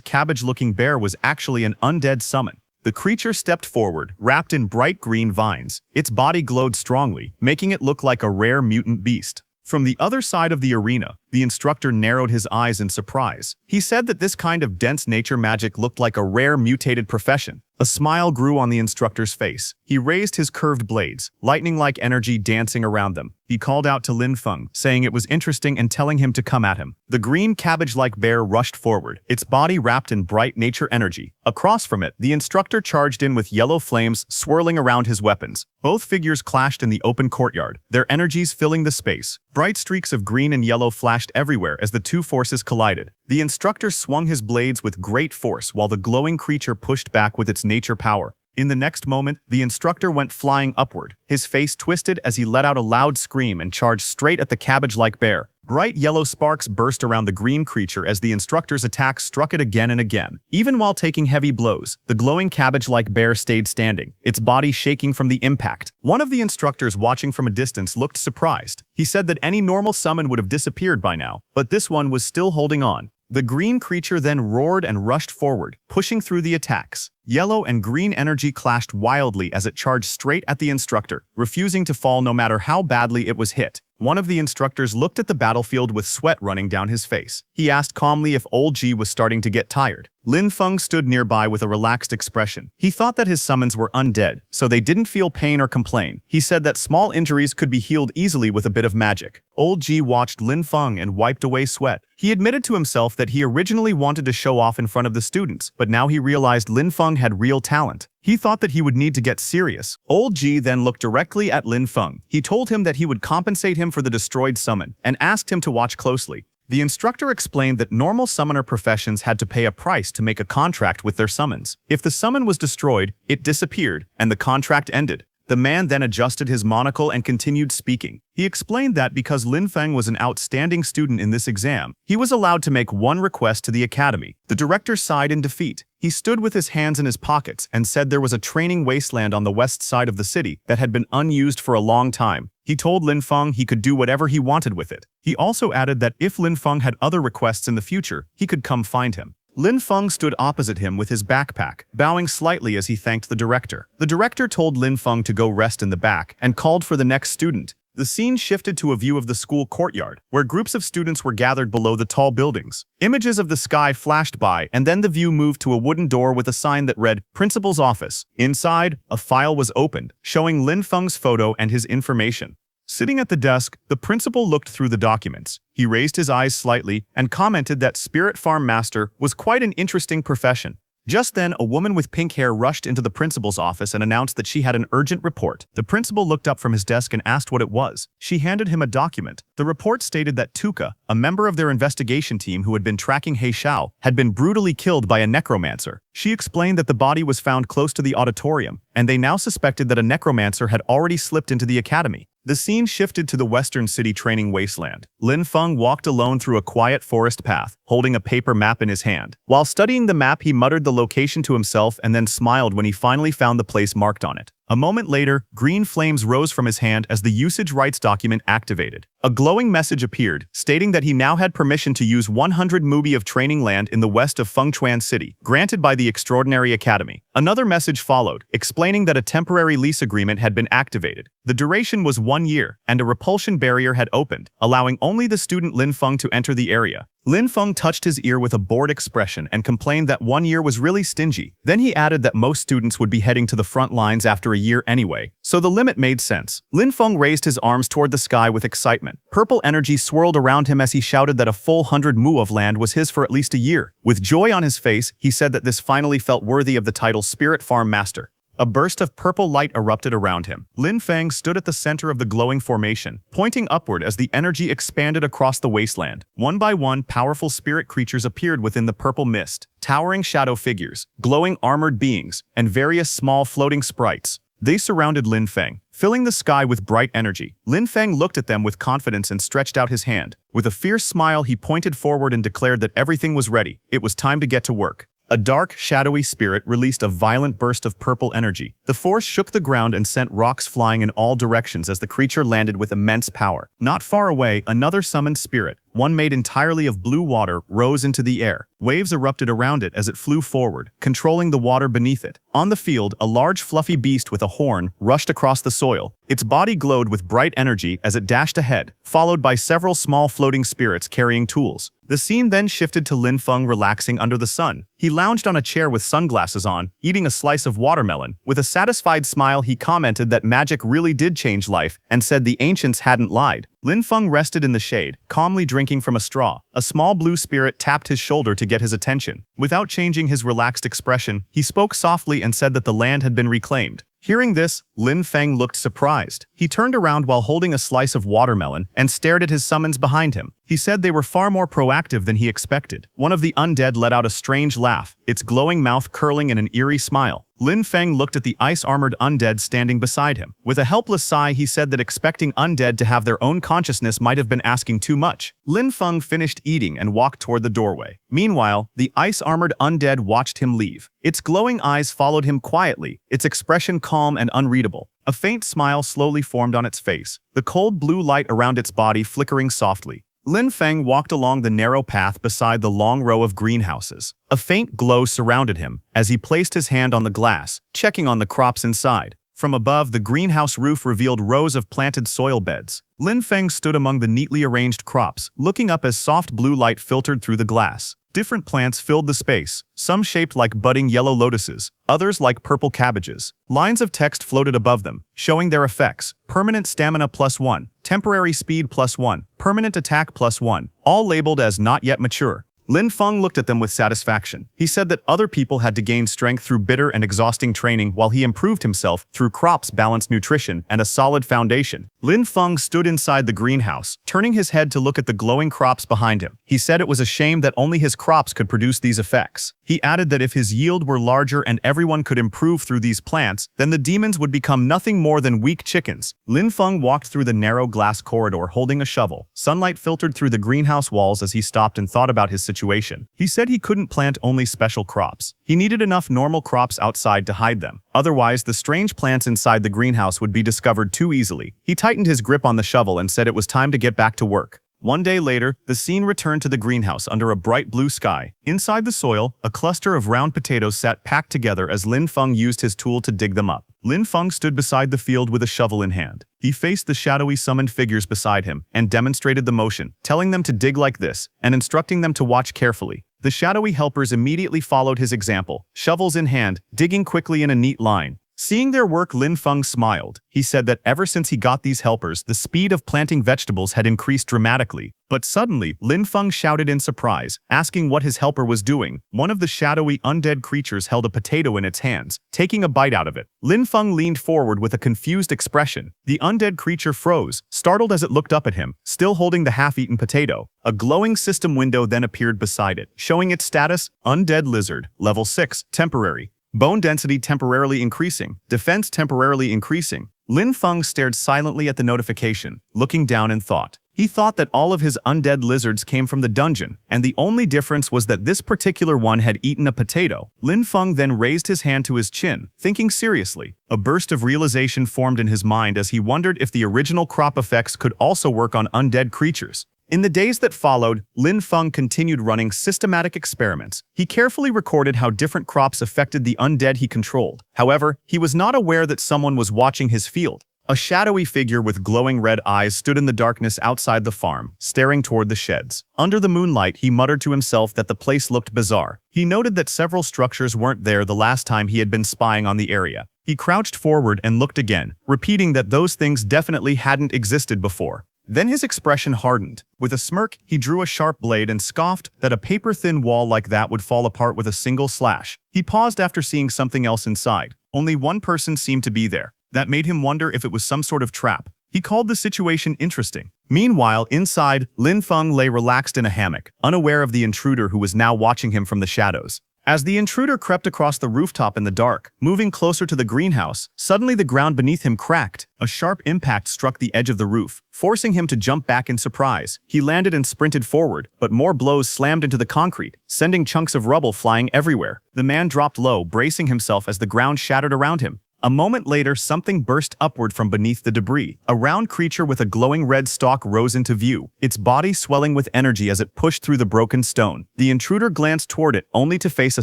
cabbage-looking bear was actually an undead summon. The creature stepped forward, wrapped in bright green vines. Its body glowed strongly, making it look like a rare mutant beast. From the other side of the arena, the instructor narrowed his eyes in surprise. He said that this kind of dense nature magic looked like a rare mutated profession. A smile grew on the instructor's face. He raised his curved blades, lightning-like energy dancing around them. He called out to Lin Feng, saying it was interesting and telling him to come at him. The green cabbage-like bear rushed forward, its body wrapped in bright nature energy. Across from it, the instructor charged in with yellow flames swirling around his weapons. Both figures clashed in the open courtyard, their energies filling the space. Bright streaks of green and yellow flashed everywhere as the two forces collided. The instructor swung his blades with great force while the glowing creature pushed back with its nature power. In the next moment, the instructor went flying upward. His face twisted as he let out a loud scream and charged straight at the cabbage-like bear. Bright yellow sparks burst around the green creature as the instructor's attack struck it again and again. Even while taking heavy blows, the glowing cabbage-like bear stayed standing, its body shaking from the impact. One of the instructors watching from a distance looked surprised. He said that any normal summon would have disappeared by now, but this one was still holding on. The green creature then roared and rushed forward, pushing through the attacks. Yellow and green energy clashed wildly as it charged straight at the instructor, refusing to fall no matter how badly it was hit. One of the instructors looked at the battlefield with sweat running down his face. He asked calmly if Old G was starting to get tired. Lin Feng stood nearby with a relaxed expression. He thought that his summons were undead, so they didn't feel pain or complain. He said that small injuries could be healed easily with a bit of magic. Old G watched Lin Feng and wiped away sweat. He admitted to himself that he originally wanted to show off in front of the students, but now he realized Lin Feng had real talent. He thought that he would need to get serious. Old G then looked directly at Lin Feng. He told him that he would compensate him for the destroyed summon, and asked him to watch closely. The instructor explained that normal summoner professions had to pay a price to make a contract with their summons. If the summon was destroyed, it disappeared, and the contract ended. The man then adjusted his monocle and continued speaking. He explained that because Lin Feng was an outstanding student in this exam, he was allowed to make one request to the academy. The director sighed in defeat. He stood with his hands in his pockets and said there was a training wasteland on the west side of the city that had been unused for a long time. He told Lin Feng he could do whatever he wanted with it. He also added that if Lin Feng had other requests in the future, he could come find him. Lin Feng stood opposite him with his backpack, bowing slightly as he thanked the director. The director told Lin Feng to go rest in the back and called for the next student. The scene shifted to a view of the school courtyard, where groups of students were gathered below the tall buildings. Images of the sky flashed by, and then the view moved to a wooden door with a sign that read, Principal's Office. Inside, a file was opened, showing Lin Feng's photo and his information. Sitting at the desk, the principal looked through the documents. He raised his eyes slightly and commented that Spirit Farm Master was quite an interesting profession. Just then, a woman with pink hair rushed into the principal's office and announced that she had an urgent report. The principal looked up from his desk and asked what it was. She handed him a document. The report stated that Tuka, a member of their investigation team who had been tracking He Xiao, had been brutally killed by a necromancer. She explained that the body was found close to the auditorium, and they now suspected that a necromancer had already slipped into the academy. The scene shifted to the western city training wasteland. Lin Feng walked alone through a quiet forest path, holding a paper map in his hand. While studying the map, he muttered the location to himself and then smiled when he finally found the place marked on it. A moment later, green flames rose from his hand as the usage rights document activated. A glowing message appeared, stating that he now had permission to use 100 mubi of training land in the west of Fengchuan City, granted by the Extraordinary Academy. Another message followed, explaining that a temporary lease agreement had been activated. The duration was 1 year, and a repulsion barrier had opened, allowing only the student Lin Feng to enter the area. Lin Feng touched his ear with a bored expression and complained that 1 year was really stingy. Then he added that most students would be heading to the front lines after a year anyway, so the limit made sense. Lin Feng raised his arms toward the sky with excitement. Purple energy swirled around him as he shouted that a full 100 mu of land was his for at least a year. With joy on his face, he said that this finally felt worthy of the title Spirit Farm Master. A burst of purple light erupted around him. Lin Feng stood at the center of the glowing formation, pointing upward as the energy expanded across the wasteland. One by one, powerful spirit creatures appeared within the purple mist, towering shadow figures, glowing armored beings, and various small floating sprites. They surrounded Lin Feng, filling the sky with bright energy. Lin Feng looked at them with confidence and stretched out his hand. With a fierce smile, he pointed forward and declared that everything was ready. It was time to get to work. A dark, shadowy spirit released a violent burst of purple energy. The force shook the ground and sent rocks flying in all directions as the creature landed with immense power. Not far away, another summoned spirit, one made entirely of blue water, rose into the air. Waves erupted around it as it flew forward, controlling the water beneath it. On the field, a large fluffy beast with a horn rushed across the soil. Its body glowed with bright energy as it dashed ahead, followed by several small floating spirits carrying tools. The scene then shifted to Lin Feng relaxing under the sun. He lounged on a chair with sunglasses on, eating a slice of watermelon. With a satisfied smile, he commented that magic really did change life and said the ancients hadn't lied. Lin Feng rested in the shade, calmly drinking from a straw. A small blue spirit tapped his shoulder to get his attention. Without changing his relaxed expression, he spoke softly and said that the land had been reclaimed. Hearing this, Lin Feng looked surprised. He turned around while holding a slice of watermelon and stared at his summons behind him. He said they were far more proactive than he expected. One of the undead let out a strange laugh, its glowing mouth curling in an eerie smile. Lin Feng looked at the ice-armored undead standing beside him. With a helpless sigh, he said that expecting undead to have their own consciousness might have been asking too much. Lin Feng finished eating and walked toward the doorway. Meanwhile, the ice-armored undead watched him leave. Its glowing eyes followed him quietly, its expression calm and unreadable. A faint smile slowly formed on its face, the cold blue light around its body flickering softly. Lin Feng walked along the narrow path beside the long row of greenhouses. A faint glow surrounded him as he placed his hand on the glass, checking on the crops inside. From above, the greenhouse roof revealed rows of planted soil beds. Lin Feng stood among the neatly arranged crops, looking up as soft blue light filtered through the glass. Different plants filled the space, some shaped like budding yellow lotuses, others like purple cabbages. Lines of text floated above them, showing their effects: permanent stamina +1, temporary speed +1, permanent attack +1, all labeled as not yet mature. Lin Feng looked at them with satisfaction. He said that other people had to gain strength through bitter and exhausting training while he improved himself through crops, balanced nutrition, and a solid foundation. Lin Feng stood inside the greenhouse, turning his head to look at the glowing crops behind him. He said it was a shame that only his crops could produce these effects. He added that if his yield were larger and everyone could improve through these plants, then the demons would become nothing more than weak chickens. Lin Feng walked through the narrow glass corridor holding a shovel. Sunlight filtered through the greenhouse walls as he stopped and thought about his situation. He said he couldn't plant only special crops. He needed enough normal crops outside to hide them. Otherwise, the strange plants inside the greenhouse would be discovered too easily. He tightened his grip on the shovel and said it was time to get back to work. One day later, the scene returned to the greenhouse under a bright blue sky. Inside the soil, a cluster of round potatoes sat packed together as Lin Feng used his tool to dig them up. Lin Feng stood beside the field with a shovel in hand. He faced the shadowy summoned figures beside him and demonstrated the motion, telling them to dig like this and instructing them to watch carefully. The shadowy helpers immediately followed his example, shovels in hand, digging quickly in a neat line. Seeing their work, Lin Feng smiled. He said that ever since he got these helpers, the speed of planting vegetables had increased dramatically. But suddenly, Lin Feng shouted in surprise, asking what his helper was doing. One of the shadowy undead creatures held a potato in its hands, taking a bite out of it. Lin Feng leaned forward with a confused expression. The undead creature froze, startled as it looked up at him, still holding the half-eaten potato. A glowing system window then appeared beside it, showing its status: Undead Lizard, Level 6, Temporary. Bone density temporarily increasing. Defense temporarily increasing. Lin Feng stared silently at the notification, looking down in thought. He thought that all of his undead lizards came from the dungeon, and the only difference was that this particular one had eaten a potato. Lin Feng then raised his hand to his chin, thinking seriously. A burst of realization formed in his mind as he wondered if the original crop effects could also work on undead creatures. In the days that followed, Lin Feng continued running systematic experiments. He carefully recorded how different crops affected the undead he controlled. However, he was not aware that someone was watching his field. A shadowy figure with glowing red eyes stood in the darkness outside the farm, staring toward the sheds. Under the moonlight, he muttered to himself that the place looked bizarre. He noted that several structures weren't there the last time he had been spying on the area. He crouched forward and looked again, repeating that those things definitely hadn't existed before. Then his expression hardened. With a smirk, he drew a sharp blade and scoffed that a paper-thin wall like that would fall apart with a single slash. He paused after seeing something else inside. Only one person seemed to be there. That made him wonder if it was some sort of trap. He called the situation interesting. Meanwhile, inside, Lin Feng lay relaxed in a hammock, unaware of the intruder who was now watching him from the shadows. As the intruder crept across the rooftop in the dark, moving closer to the greenhouse, suddenly the ground beneath him cracked. A sharp impact struck the edge of the roof, forcing him to jump back in surprise. He landed and sprinted forward, but more blows slammed into the concrete, sending chunks of rubble flying everywhere. The man dropped low, bracing himself as the ground shattered around him. A moment later, something burst upward from beneath the debris. A round creature with a glowing red stalk rose into view, its body swelling with energy as it pushed through the broken stone. The intruder glanced toward it, only to face a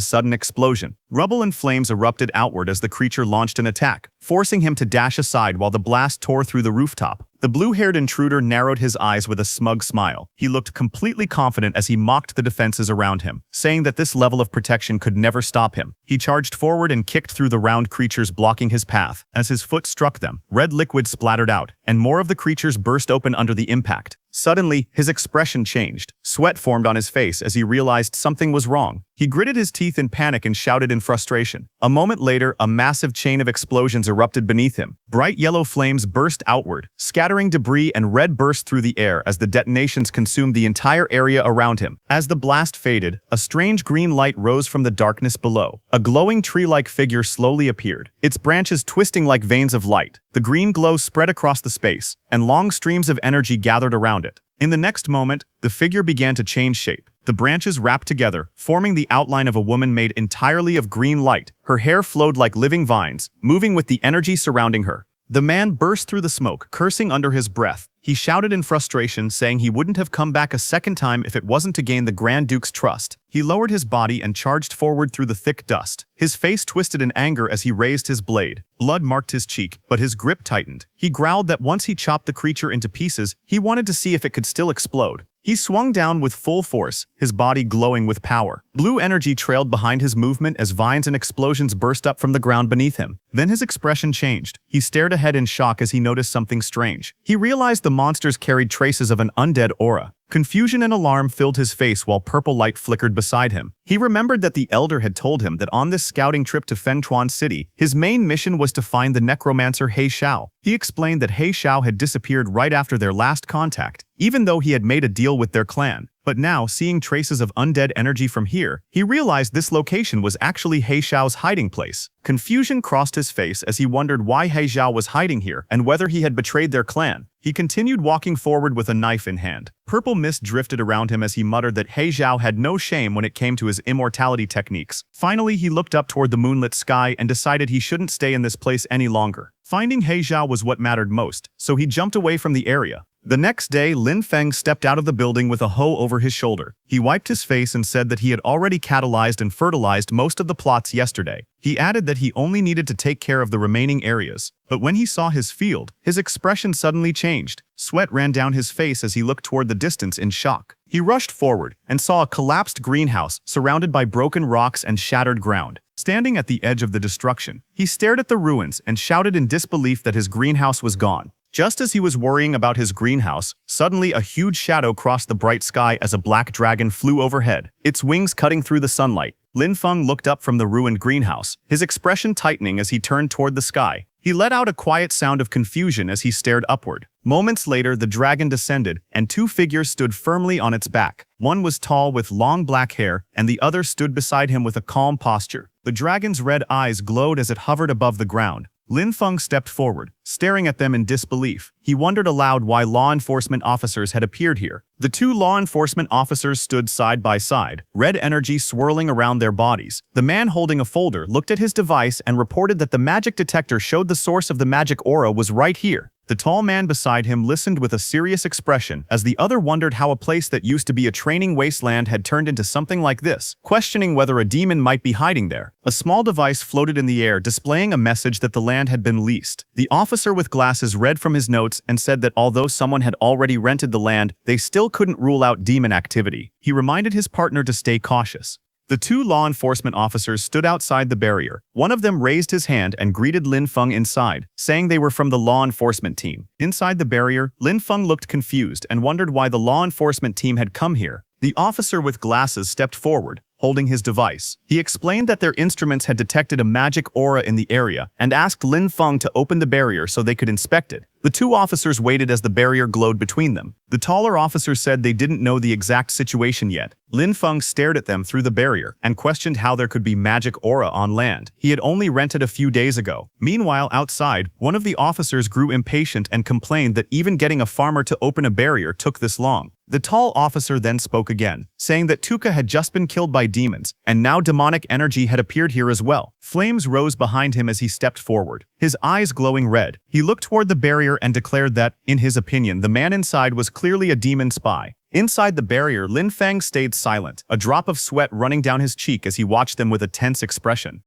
sudden explosion. Rubble and flames erupted outward as the creature launched an attack, forcing him to dash aside while the blast tore through the rooftop. The blue-haired intruder narrowed his eyes with a smug smile. He looked completely confident as he mocked the defenses around him, saying that this level of protection could never stop him. He charged forward and kicked through the round creatures blocking his path. As his foot struck them, red liquid splattered out, and more of the creatures burst open under the impact. Suddenly, his expression changed. Sweat formed on his face as he realized something was wrong. He gritted his teeth in panic and shouted in frustration. A moment later, a massive chain of explosions erupted beneath him. Bright yellow flames burst outward, scattering debris, and red burst through the air as the detonations consumed the entire area around him. As the blast faded, a strange green light rose from the darkness below. A glowing tree-like figure slowly appeared, its branches twisting like veins of light. The green glow spread across the space, and long streams of energy gathered around it. In the next moment, the figure began to change shape. The branches wrapped together, forming the outline of a woman made entirely of green light. Her hair flowed like living vines, moving with the energy surrounding her. The man burst through the smoke, cursing under his breath. He shouted in frustration, saying he wouldn't have come back a second time if it wasn't to gain the Grand Duke's trust. He lowered his body and charged forward through the thick dust. His face twisted in anger as he raised his blade. Blood marked his cheek, but his grip tightened. He growled that once he chopped the creature into pieces, he wanted to see if it could still explode. He swung down with full force, his body glowing with power. Blue energy trailed behind his movement as vines and explosions burst up from the ground beneath him. Then his expression changed. He stared ahead in shock as he noticed something strange. He realized the monsters carried traces of an undead aura. Confusion and alarm filled his face while purple light flickered beside him. He remembered that the Elder had told him that on this scouting trip to Fengchuan City, his main mission was to find the Necromancer He Xiao. He explained that He Xiao had disappeared right after their last contact, even though he had made a deal with their clan. But now, seeing traces of undead energy from here, he realized this location was actually He Xiao's hiding place. Confusion crossed his face as he wondered why He Xiao was hiding here and whether he had betrayed their clan. He continued walking forward with a knife in hand. Purple mist drifted around him as he muttered that He Xiao had no shame when it came to his immortality techniques. Finally, he looked up toward the moonlit sky and decided he shouldn't stay in this place any longer. Finding He Xiao was what mattered most, so he jumped away from the area. The next day, Lin Feng stepped out of the building with a hoe over his shoulder. He wiped his face and said that he had already catalyzed and fertilized most of the plots yesterday. He added that he only needed to take care of the remaining areas. But when he saw his field, his expression suddenly changed. Sweat ran down his face as he looked toward the distance in shock. He rushed forward and saw a collapsed greenhouse surrounded by broken rocks and shattered ground. Standing at the edge of the destruction, he stared at the ruins and shouted in disbelief that his greenhouse was gone. Just as he was worrying about his greenhouse, suddenly a huge shadow crossed the bright sky as a black dragon flew overhead, its wings cutting through the sunlight. Lin Feng looked up from the ruined greenhouse, his expression tightening as he turned toward the sky. He let out a quiet sound of confusion as he stared upward. Moments later, the dragon descended, and two figures stood firmly on its back. One was tall with long black hair, and the other stood beside him with a calm posture. The dragon's red eyes glowed as it hovered above the ground. Lin Feng stepped forward, staring at them in disbelief. He wondered aloud why law enforcement officers had appeared here. The two law enforcement officers stood side by side, red energy swirling around their bodies. The man holding a folder looked at his device and reported that the magic detector showed the source of the magic aura was right here. The tall man beside him listened with a serious expression as the other wondered how a place that used to be a training wasteland had turned into something like this, questioning whether a demon might be hiding there. A small device floated in the air displaying a message that the land had been leased. The officer with glasses read from his notes and said that although someone had already rented the land, they still couldn't rule out demon activity. He reminded his partner to stay cautious. The two law enforcement officers stood outside the barrier. One of them raised his hand and greeted Lin Feng inside, saying they were from the law enforcement team. Inside the barrier, Lin Feng looked confused and wondered why the law enforcement team had come here. The officer with glasses stepped forward, holding his device. He explained that their instruments had detected a magic aura in the area and asked Lin Feng to open the barrier so they could inspect it. The two officers waited as the barrier glowed between them. The taller officer said they didn't know the exact situation yet. Lin Feng stared at them through the barrier and questioned how there could be magic aura on land he had only rented a few days ago. Meanwhile, outside, one of the officers grew impatient and complained that even getting a farmer to open a barrier took this long. The tall officer then spoke again, saying that Tuka had just been killed by demons, and now demonic energy had appeared here as well. Flames rose behind him as he stepped forward, his eyes glowing red. He looked toward the barrier and declared that, in his opinion, the man inside was clearly a demon spy. Inside the barrier, Lin Feng stayed silent, a drop of sweat running down his cheek as he watched them with a tense expression.